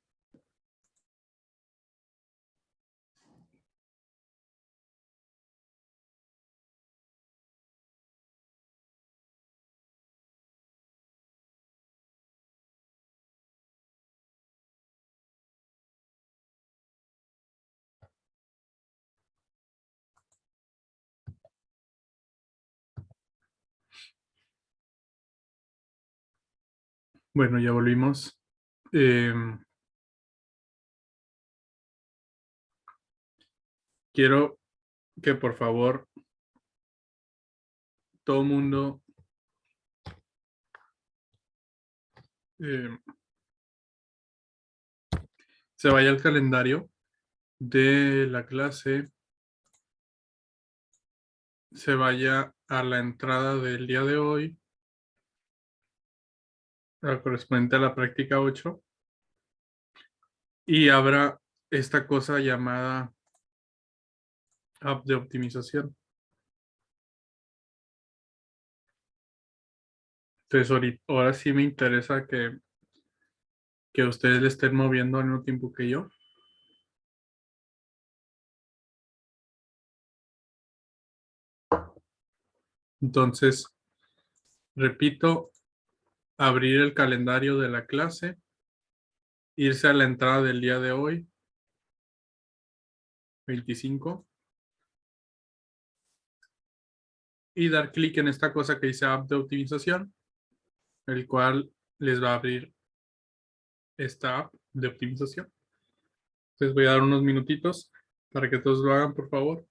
Bueno, ya volvimos. Quiero que por favor todo el mundo se vaya al calendario de la clase, se vaya a la entrada del día de hoy, la correspondiente a la práctica 8, y abra esta cosa llamada app de optimización. Entonces, ahora sí me interesa que ustedes le estén moviendo al mismo tiempo que yo. Entonces, repito, abrir el calendario de la clase, irse a la entrada del día de hoy, 25, y dar clic en esta cosa que dice App de optimización, el cual les va a abrir esta app de optimización. Les voy a dar unos minutitos para que todos lo hagan, por favor.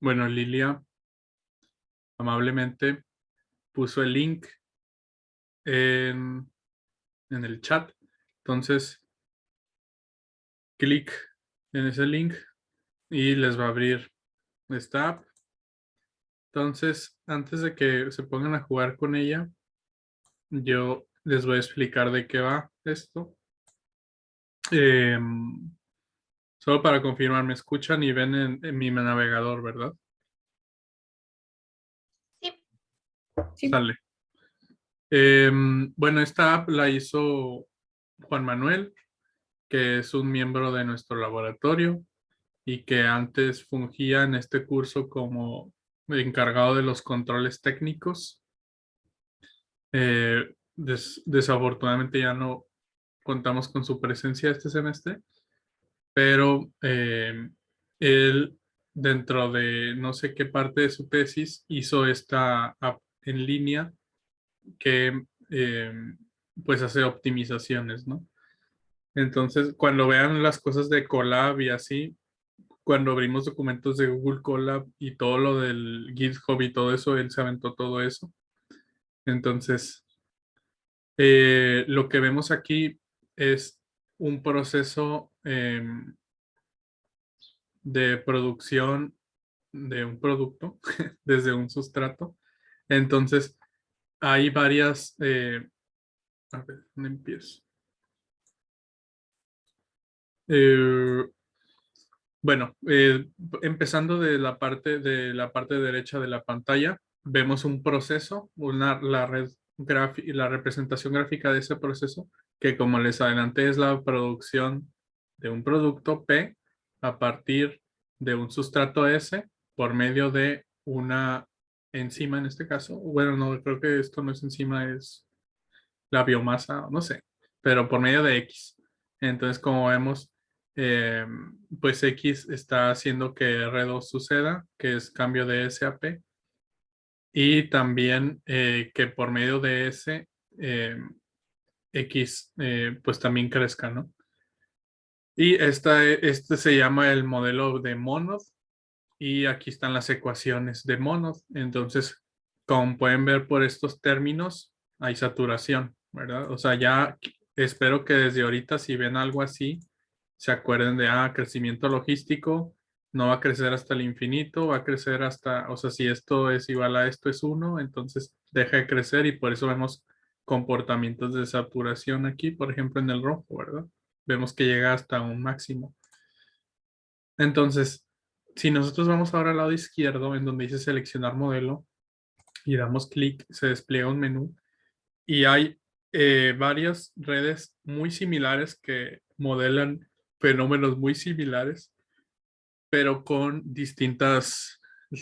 Bueno, Lilia amablemente puso el link en el chat. Entonces, clic en ese link y les va a abrir esta app. Entonces, antes de que se pongan a jugar con ella, yo les voy a explicar de qué va esto. Solo para confirmar, me escuchan y ven en mi navegador, ¿verdad? Sí. Sale. Bueno, esta app la hizo Juan Manuel, que es un miembro de nuestro laboratorio y que antes fungía en este curso como encargado de los controles técnicos. Desafortunadamente ya no contamos con su presencia este semestre, pero él, dentro de no sé qué parte de su tesis, hizo esta app en línea que pues hace optimizaciones, ¿no? Entonces, cuando vean las cosas de Colab y así, cuando abrimos documentos de Google Colab y todo lo del GitHub y todo eso, él se aventó todo eso. Entonces, lo que vemos aquí es un proceso de producción de un producto desde un sustrato. Entonces, hay varias... a ver, ¿dónde empiezo? Bueno, empezando de la parte derecha de la pantalla, vemos un proceso, la representación gráfica de ese proceso, que como les adelanté es la producción de un producto P a partir de un sustrato S por medio de una enzima en este caso. Bueno, no, creo que esto no es enzima, es la biomasa, no sé, pero por medio de X. Entonces, como vemos, eh, pues X está haciendo que R2 suceda, que es cambio de S a P, y también que por medio de S, X pues también crezca, ¿no? Y este se llama el modelo de Monod, y aquí están las ecuaciones de Monod. Entonces, como pueden ver por estos términos, hay saturación, ¿verdad? O sea, ya espero que desde ahorita, si ven algo así, se acuerden de, crecimiento logístico, no va a crecer hasta el infinito, va a crecer hasta, o sea, si esto es igual a esto es 1, entonces deja de crecer y por eso vemos comportamientos de saturación aquí, por ejemplo, en el rojo, ¿verdad? Vemos que llega hasta un máximo. Entonces, si nosotros vamos ahora al lado izquierdo, en donde dice seleccionar modelo, y damos clic, se despliega un menú y hay varias redes muy similares que modelan fenómenos muy similares, pero con distintos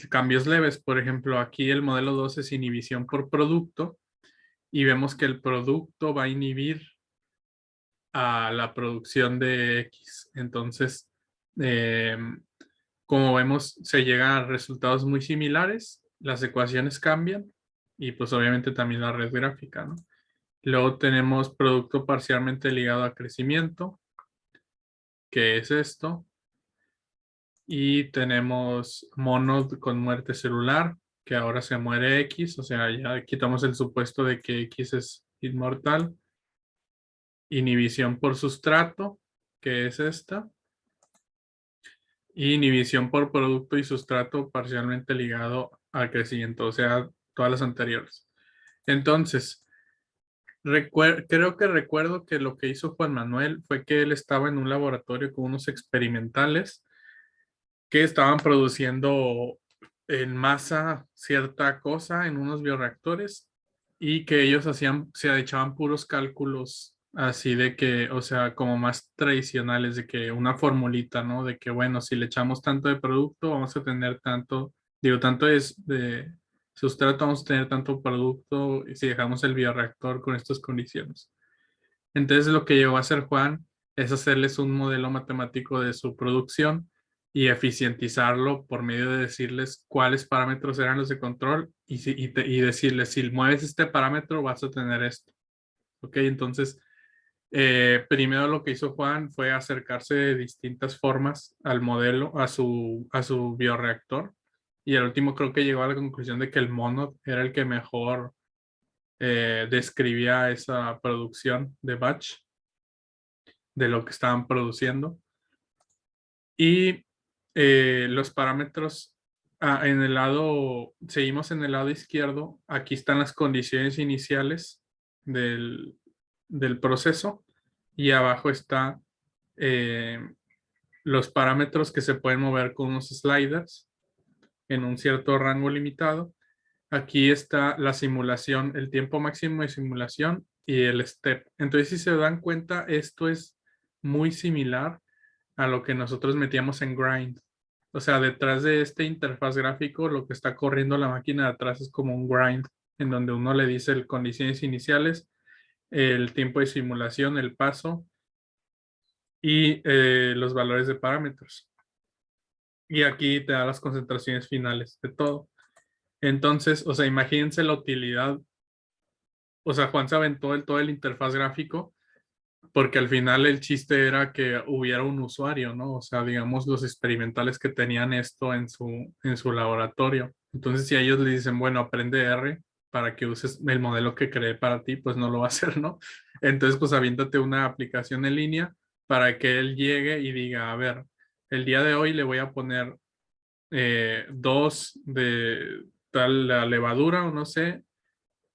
cambios leves. Por ejemplo, aquí el modelo 2 es inhibición por producto y vemos que el producto va a inhibir a la producción de X. Entonces, como vemos, se llegan a resultados muy similares, las ecuaciones cambian y pues obviamente también la red gráfica, ¿no? Luego tenemos producto parcialmente ligado a crecimiento, que es esto. Y tenemos mono con muerte celular, que ahora se muere X, o sea, ya quitamos el supuesto de que X es inmortal. Inhibición por sustrato, que es esta. Y inhibición por producto y sustrato parcialmente ligado al crecimiento, o sea, todas las anteriores. Entonces, creo que recuerdo que lo que hizo Juan Manuel fue que él estaba en un laboratorio con unos experimentales que estaban produciendo en masa cierta cosa en unos bioreactores y que ellos se echaban puros cálculos así de que, o sea, como más tradicionales, de que una formulita, ¿no? De que, bueno, si le echamos tanto de producto, vamos a tener tanto, digo, tanto es de sustrato, vamos a tener tanto producto y si dejamos el bioreactor con estas condiciones. Entonces lo que llegó a hacer Juan es hacerles un modelo matemático de su producción y eficientizarlo por medio de decirles cuáles parámetros eran los de control y decirles, si mueves este parámetro vas a tener esto. Ok, entonces primero lo que hizo Juan fue acercarse de distintas formas al modelo, a su bioreactor. Y el último creo que llegó a la conclusión de que el mono era el que mejor describía esa producción de batch de lo que estaban produciendo. Y los parámetros en el lado, seguimos en el lado izquierdo, aquí están las condiciones iniciales del proceso y abajo está los parámetros que se pueden mover con unos sliders en un cierto rango limitado. Aquí está la simulación, el tiempo máximo de simulación y el step. Entonces, si se dan cuenta, esto es muy similar a lo que nosotros metíamos en Grind. O sea, detrás de este interfaz gráfico, lo que está corriendo la máquina de atrás es como un Grind, en donde uno le dice las condiciones iniciales, el tiempo de simulación, el paso y los valores de parámetros. Y aquí te da las concentraciones finales de todo. Entonces, o sea, imagínense la utilidad. O sea, Juan se aventó todo el interfaz gráfico porque al final el chiste era que hubiera un usuario, ¿no? O sea, digamos, los experimentales que tenían esto en su laboratorio. Entonces, si a ellos le dicen, bueno, aprende R para que uses el modelo que creé para ti, pues no lo va a hacer, ¿no? Entonces, pues aviéntate una aplicación en línea para que él llegue y diga, a ver, el día de hoy le voy a poner 2 de tal la levadura o no sé,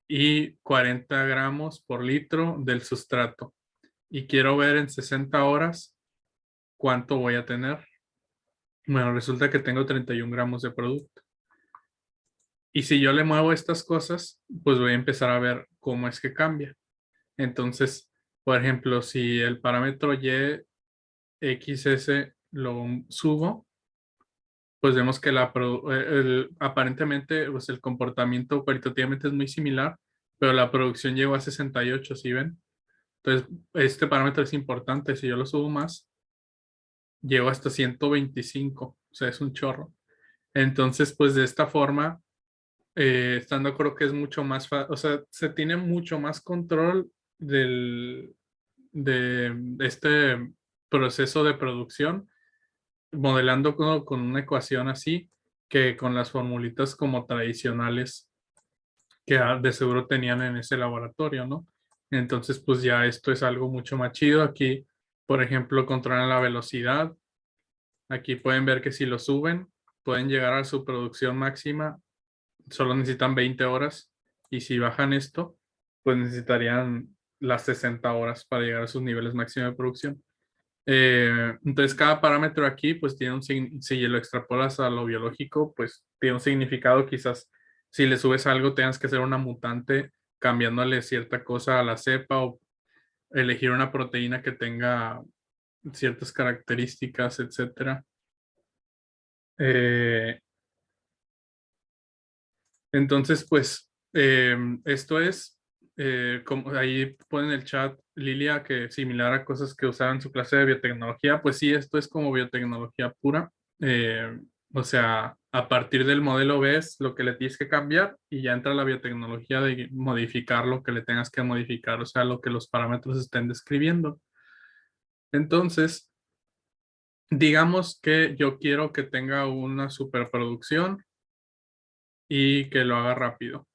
y 40 gramos por litro del sustrato. Y quiero ver en 60 horas cuánto voy a tener. Bueno, resulta que tengo 31 gramos de producto. Y si yo le muevo estas cosas, pues voy a empezar a ver cómo es que cambia. Entonces, por ejemplo, si el parámetro Y, XS lo subo, pues vemos que aparentemente pues el comportamiento cualitativamente es muy similar, pero la producción llegó a 68, ¿sí ven? Entonces, este parámetro es importante. Si yo lo subo más, llego hasta 125. O sea, es un chorro. Entonces, pues de esta forma, estando creo que es mucho más fácil. O sea, se tiene mucho más control de este proceso de producción, modelando con una ecuación así, que con las formulitas como tradicionales que de seguro tenían en ese laboratorio, ¿no? Entonces, pues ya esto es algo mucho más chido. Aquí, por ejemplo, controlan la velocidad. Aquí pueden ver que si lo suben, pueden llegar a su producción máxima. Solo necesitan 20 horas. Y si bajan esto, pues necesitarían las 60 horas para llegar a sus niveles máximos de producción. Entonces, cada parámetro aquí, pues tiene si lo extrapolas a lo biológico, pues tiene un significado. Quizás si le subes algo, tengas que hacer una mutante cambiándole cierta cosa a la cepa o elegir una proteína que tenga ciertas características, etcétera. Entonces, pues, esto es como ahí pone en el chat Lilia que similar a cosas que usaba en su clase de biotecnología, pues sí, esto es como biotecnología pura. O sea, a partir del modelo ves lo que le tienes que cambiar y ya entra la biotecnología de modificar lo que le tengas que modificar, o sea, lo que los parámetros estén describiendo. Entonces, digamos que yo quiero que tenga una superproducción y que lo haga rápido.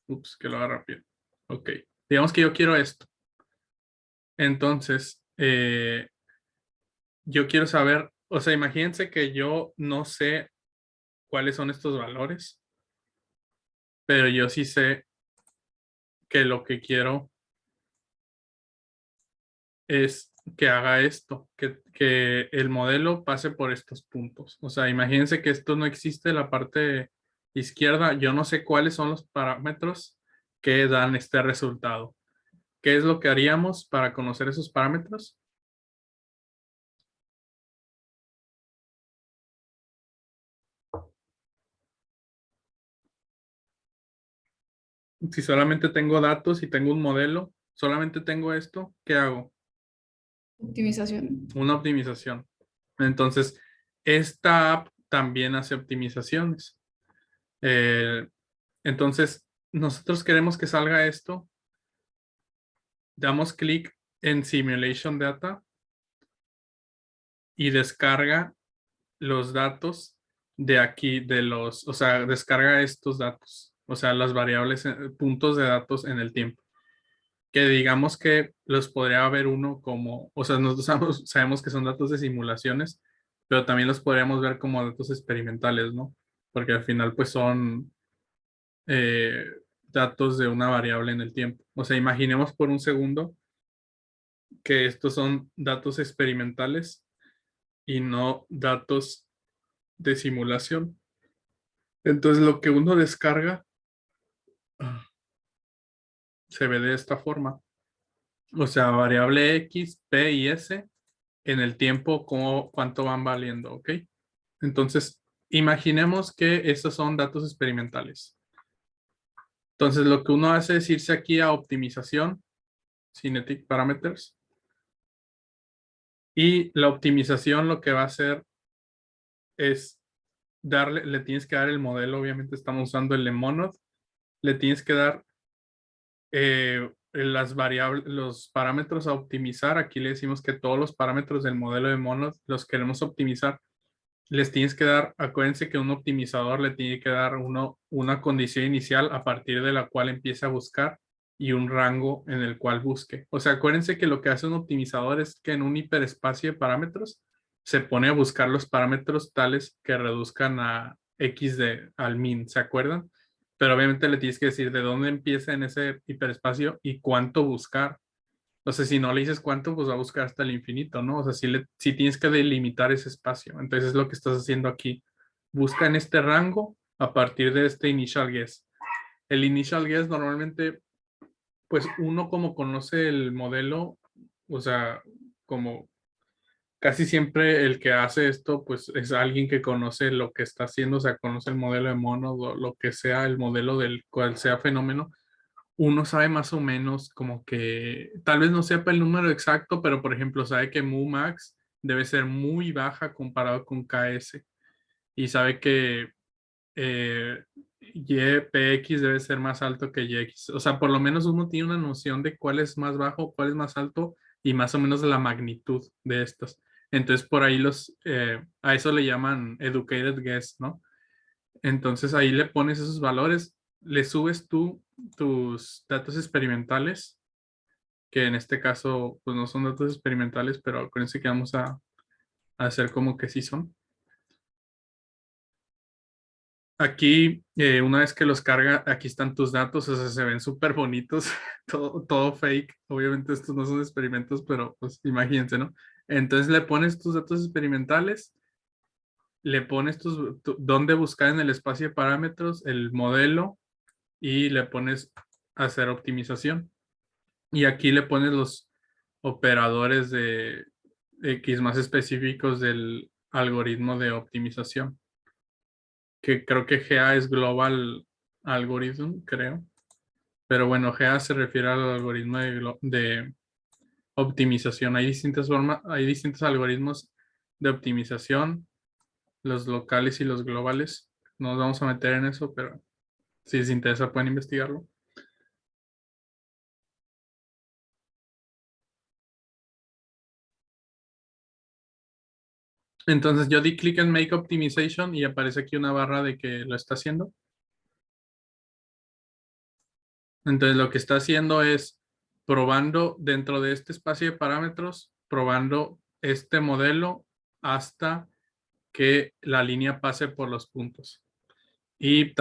Ups, que lo haga rápido. Ok. Digamos que yo quiero esto. Entonces, yo quiero saber, o sea, imagínense que yo no sé cuáles son estos valores, pero yo sí sé que lo que quiero es que haga esto, que el modelo pase por estos puntos. O sea, imagínense que esto no existe en la parte izquierda. Yo no sé cuáles son los parámetros que dan este resultado. ¿Qué es lo que haríamos para conocer esos parámetros? Si solamente tengo datos y tengo un modelo, solamente tengo esto, ¿qué hago? Optimización. Una optimización. Entonces, esta app también hace optimizaciones. Eh, entonces, nosotros queremos que salga esto. Damos clic en Simulation Data y descarga los datos de aquí, o sea, descarga estos datos, o sea, las variables, puntos de datos en el tiempo. Que digamos que los podría ver uno como, o sea, nosotros sabemos que son datos de simulaciones, pero también los podríamos ver como datos experimentales, ¿no? Porque al final pues son eh, datos de una variable en el tiempo. O sea, imaginemos por un segundo que estos son datos experimentales y no datos de simulación. Entonces lo que uno descarga se ve de esta forma. O sea, variable X, P y S en el tiempo, cuánto van valiendo, ¿ok? Entonces, imaginemos que estos son datos experimentales. Entonces, lo que uno hace es irse aquí a optimización, Kinetic Parameters. Y la optimización lo que va a hacer es le tienes que dar el modelo, obviamente estamos usando el Lemonade, le tienes que dar las variables, los parámetros a optimizar. Aquí le decimos que todos los parámetros del modelo de Monad los queremos optimizar. Les tienes que dar, acuérdense que un optimizador le tiene que dar una condición inicial a partir de la cual empieza a buscar y un rango en el cual busque. O sea, acuérdense que lo que hace un optimizador es que en un hiperespacio de parámetros se pone a buscar los parámetros tales que reduzcan a X al min, ¿se acuerdan? Pero obviamente le tienes que decir de dónde empieza en ese hiperespacio y cuánto buscar. O sea, si no le dices cuánto, pues va a buscar hasta el infinito, ¿no? O sea, sí tienes que delimitar ese espacio. Entonces es lo que estás haciendo aquí. Busca en este rango a partir de este initial guess. El initial guess normalmente, pues uno como conoce el modelo, o sea, como casi siempre el que hace esto, pues es alguien que conoce lo que está haciendo, o sea, conoce el modelo de mono, lo que sea el modelo del cual sea fenómeno. Uno sabe más o menos como que, tal vez no sepa el número exacto, pero por ejemplo sabe que mu max debe ser muy baja comparado con KS y sabe que YPX debe ser más alto que YX. O sea, por lo menos uno tiene una noción de cuál es más bajo, cuál es más alto y más o menos la magnitud de estos. Entonces por ahí a eso le llaman educated guess, ¿no? Entonces ahí le pones esos valores, le subes tú tus datos experimentales, que en este caso pues no son datos experimentales, pero acuérdense que vamos a hacer como que sí son. Aquí, una vez que los carga, aquí están tus datos, o sea, se ven súper bonitos, todo fake. Obviamente estos no son experimentos, pero pues imagínense, ¿no? Entonces le pones tus datos experimentales, le pones dónde buscar en el espacio de parámetros, el modelo, y le pones hacer optimización. Y aquí le pones los operadores de X más específicos del algoritmo de optimización, que creo que GA es Global Algorithm, creo. Pero bueno, GA se refiere al algoritmo de optimización. Hay distintas formas, hay distintos algoritmos de optimización, los locales y los globales. No nos vamos a meter en eso, pero si les interesa pueden investigarlo. Entonces yo di clic en Make Optimization y aparece aquí una barra de que lo está haciendo. Entonces lo que está haciendo es probando dentro de este espacio de parámetros, probando este modelo hasta que la línea pase por los puntos. Y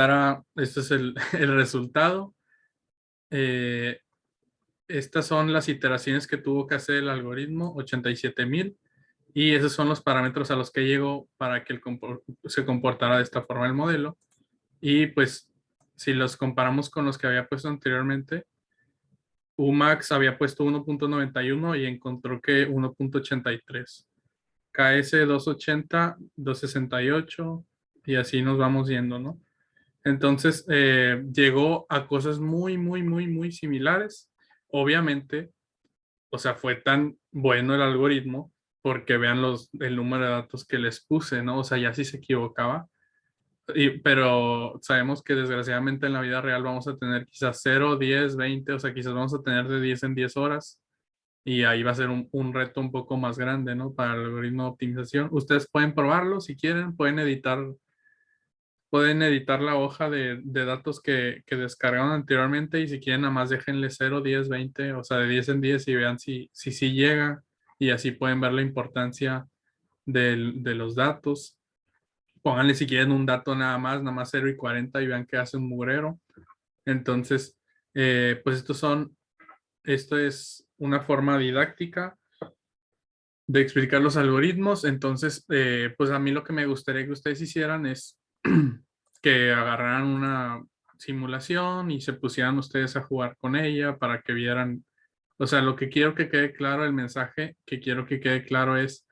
este es el, el resultado. Estas son las iteraciones que tuvo que hacer el algoritmo, 87,000. Y esos son los parámetros a los que llegó para que se comportara de esta forma el modelo. Y pues, si los comparamos con los que había puesto anteriormente, UMax había puesto 1.91 y encontró que 1.83. KS 280, 268 y así nos vamos yendo, ¿no? Entonces, llegó a cosas muy, muy, muy, muy similares. Obviamente, o sea, fue tan bueno el algoritmo porque vean el número de datos que les puse, ¿no? O sea, ya sí se equivocaba. Pero sabemos que desgraciadamente en la vida real vamos a tener quizás 0, 10, 20, o sea, quizás vamos a tener de 10 en 10 horas y ahí va a ser un reto un poco más grande, ¿no? Para el algoritmo de optimización. Ustedes pueden probarlo si quieren, pueden editar la hoja de datos que descargaron anteriormente y si quieren nada más déjenle 0, 10, 20, o sea, de 10 en 10 y vean si llega y así pueden ver la importancia de los datos. Pónganle si quieren un dato nada más 0 y 40 y vean que hace un mugrero. Entonces, pues esto es una forma didáctica de explicar los algoritmos. Entonces, pues a mí lo que me gustaría que ustedes hicieran es que agarraran una simulación y se pusieran ustedes a jugar con ella para que vieran, o sea, lo que quiero que quede claro, el mensaje que quiero que quede claro es,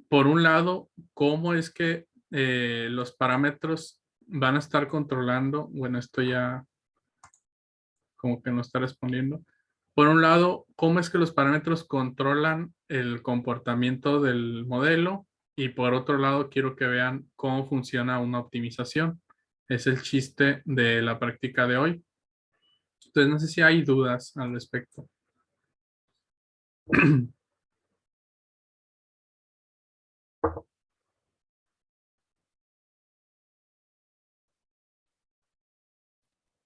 por un lado, cómo es que los parámetros van a estar controlando, bueno, esto ya como que no está respondiendo. Por un lado, cómo es que los parámetros controlan el comportamiento del modelo y por otro lado, quiero que vean cómo funciona una optimización. Es el chiste de la práctica de hoy. Entonces, no sé si hay dudas al respecto.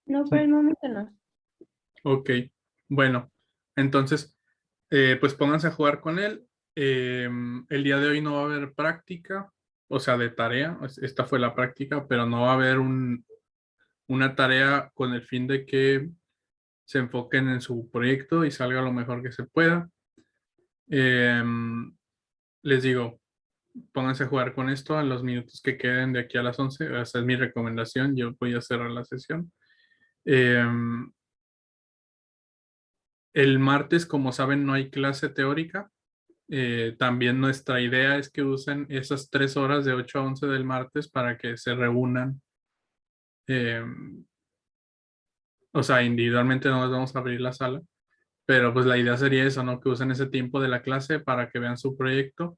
No, por el momento no. Ok, bueno, entonces, pues pónganse a jugar con él. El día de hoy no va a haber práctica, o sea, de tarea. Esta fue la práctica, pero no va a haber una tarea con el fin de que se enfoquen en su proyecto y salga lo mejor que se pueda. Les digo, pónganse a jugar con esto en los minutos que queden de aquí a las 11. Esa es mi recomendación. Yo voy a cerrar la sesión. El martes, como saben, no hay clase teórica. También nuestra idea es que usen esas 3 horas de 8 a 11 del martes para que se reúnan. O sea, individualmente no les vamos a abrir la sala, pero pues la idea sería eso, ¿no? Que usen ese tiempo de la clase para que vean su proyecto.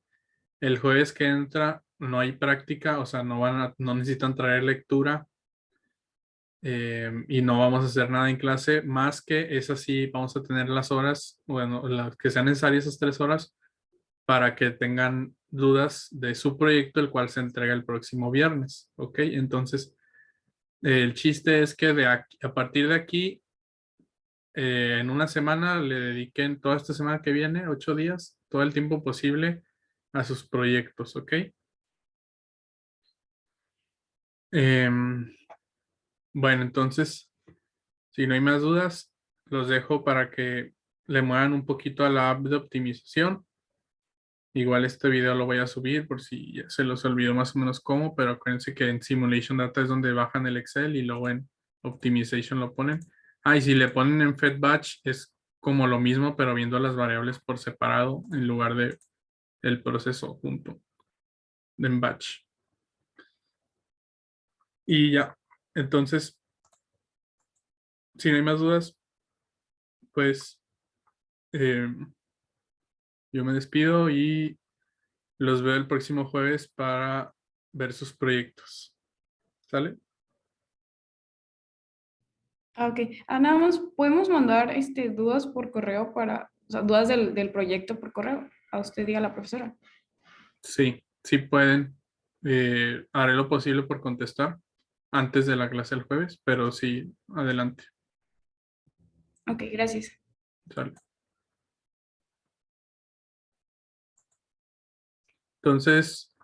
El jueves que entra no hay práctica, o sea, no necesitan traer lectura y no vamos a hacer nada en clase, más que es así, vamos a tener las horas, bueno, las que sean necesarias esas 3 horas para que tengan dudas de su proyecto, el cual se entrega el próximo viernes, ¿ok? Entonces, el chiste es que a partir de aquí, en una semana le dediquen toda esta semana que viene, 8 días, todo el tiempo posible a sus proyectos, ¿ok? Em, bueno, entonces, si no hay más dudas, los dejo para que le muevan un poquito a la app de optimización. Igual este video lo voy a subir por si ya se los olvidó más o menos cómo, pero acuérdense que en Simulation Data es donde bajan el Excel y luego en Optimization lo ponen. Ah, y si le ponen en FedBatch es como lo mismo, pero viendo las variables por separado en lugar de el proceso junto en batch. Y ya, entonces, si no hay más dudas, pues eh, yo me despido y los veo el próximo jueves para ver sus proyectos. ¿Sale? Ok. Nada más podemos mandar dudas por correo o sea, dudas del proyecto por correo a usted y a la profesora. Sí, sí pueden. Haré lo posible por contestar antes de la clase el jueves, pero sí, adelante. Ok, gracias. Sale. Entonces,